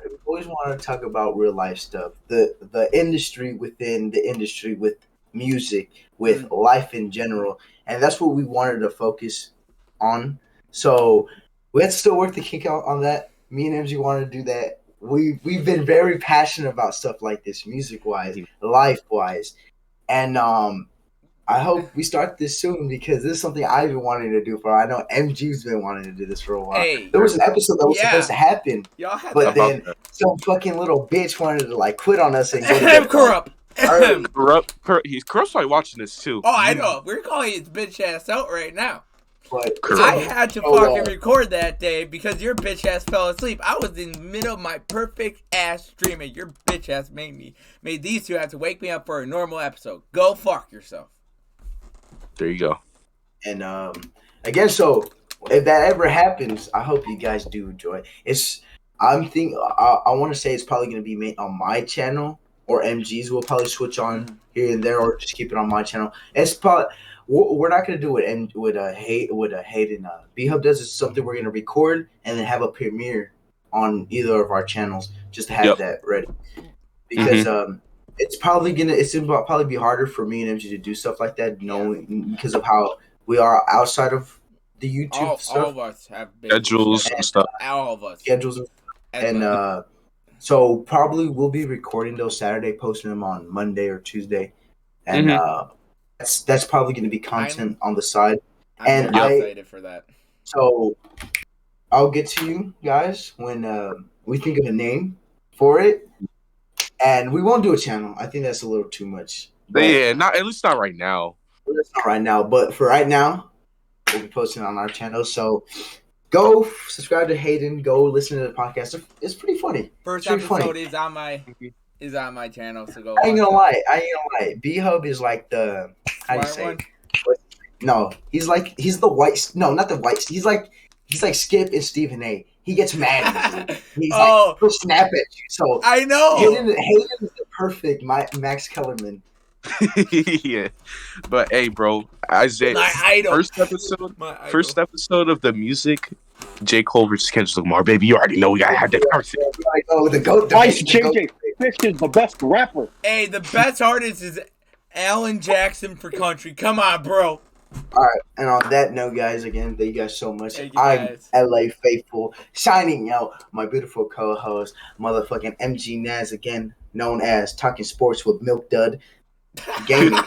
to talk about real life stuff. The industry within the industry with music, with life in general. And that's what we wanted to focus on. So we had to still work the kick out on that. Me and MG wanted to do that. We've been very passionate about stuff like this, music-wise, life-wise. And I hope we start this soon because this is something I've been wanting to do for. I know MG's been wanting to do this for a while. Hey, there was an episode that was supposed to happen, but then some fucking little bitch wanted to like quit on us and go to Corrupt. He's probably watching this too. Oh, I know. We're calling his bitch ass out right now. But I had to fucking record that day because your bitch ass fell asleep. I was in the middle of my perfect ass stream and your bitch ass made these two have to wake me up for a normal episode. Go fuck yourself. There you go. And again, so if that ever happens, I hope you guys do enjoy. I want to say it's probably going to be made on my channel or MG's. We'll probably switch on here and there, or just keep it on my channel. It's probably we're not gonna do it and with Hayden B-Hub does. It's something we're gonna record and then have a premiere on either of our channels just to have that ready, because it's probably probably be harder for me and MG to do stuff like that, knowing because of how we are outside of the YouTube stuff. All of us have schedules and stuff. All of us schedules and so probably we'll be recording those Saturday, posting them on Monday or Tuesday, and that's probably going to be content on the side. I'm excited for that. So I'll get to you guys when we think of a name for it, and we won't do a channel. I think that's a little too much. But yeah, at least not right now. It's not right now, but for right now, we'll be posting on our channel. So go subscribe to Hayden. Go listen to the podcast. It's pretty funny. First episode is on my channel. So go. I ain't gonna lie. B-Hub is like the how do you say? No, he's the white. No, not the white. He's like Skip and Stephen A. He gets mad at you. He's like, he'll snap at you. So I know. Hayden is the perfect Max Kellerman. Yeah, but hey, bro, Isaiah, first episode of the music, J. Cole versus Kendrick Lamar, baby. You already know we gotta have that conversation. The GOAT. Ice JJ Fish is the best rapper. Hey, the best artist is Alan Jackson for country. Come on, bro. All right, and on that note, guys, again, thank you guys so much. I'm LA Faithful, signing out. My beautiful co-host, motherfucking MG Naz, again known as Talking Sports with Milk Dud Gaming,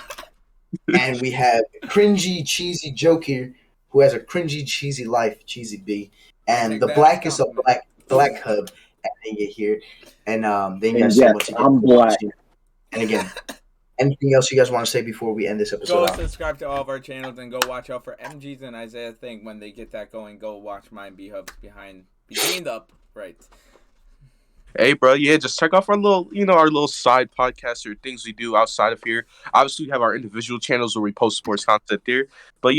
and we have cringy cheesy Joke here, who has a cringy cheesy life, Cheesy B, and the blackest of black hub. And they get here, and thank you guys so much. I'm black. And again. Anything else you guys want to say before we end this episode? Go subscribe to all of our channels and go watch out for MG's and Isaiah thing. When they get that going, go watch mine B-Hubs between the uprights. Hey, bro, yeah, just check off our little side podcast or things we do outside of here. Obviously, we have our individual channels where we post sports content there. But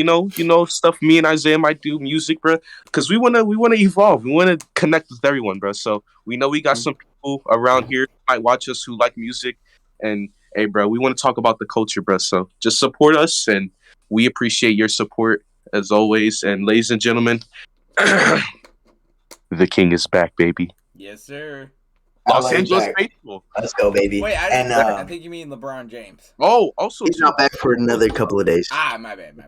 stuff me and Isaiah might do, music, bro, because we wanna evolve. We wanna connect with everyone, bro. So we know we got some people around here who might watch us who like music, and hey, bro, we want to talk about the culture, bro. So just support us, and we appreciate your support as always. And ladies and gentlemen, the king is back, baby. Yes, sir. Los Angeles faithful. Let's go, baby. Wait, I think you mean LeBron James. Oh, also he's not back for another couple of days. My bad.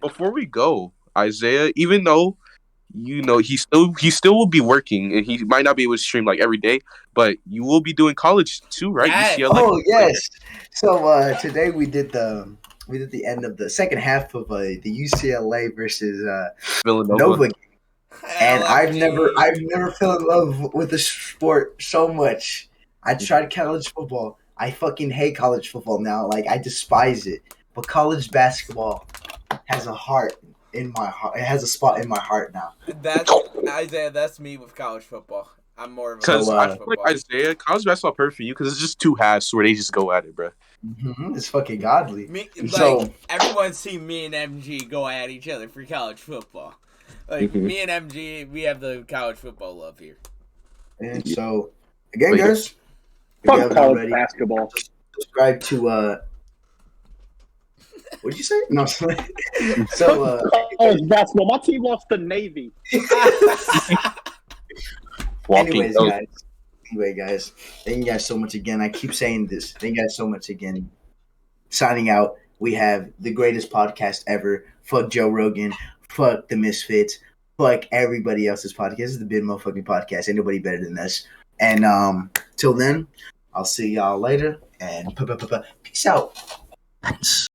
Before we go, Isaiah, even though he still will be working, and he might not be able to stream like every day, but you will be doing college too, right? Yes. UCLA. Yes. So today we did the end of the second half of the UCLA versus Villanova game. And I've never fell in love with the sport so much. I tried college football. I fucking hate college football now. Like, I despise it. But college basketball has a heart in my heart. It has a spot in my heart now. That's Isaiah. That's me with college football. I'm more of a college football. Like Isaiah, college basketball perfect for you because it's just two halves where they just go at it, bro. Mm-hmm. It's fucking godly. Everyone's seen me and MG go at each other for college football. Like me and MG, we have the college football love here. And so, again, guys, fuck college basketball. Subscribe to what did you say? No. So college basketball. My team lost to Navy. Anyway, guys, thank you guys so much again. I keep saying this. Thank you guys so much again. Signing out. We have the greatest podcast ever. Fuck Joe Rogan. Fuck the Misfits. Fuck everybody else's podcast. This is the motherfucking podcast. Ain't nobody better than us. And till then, I'll see y'all later. And peace out.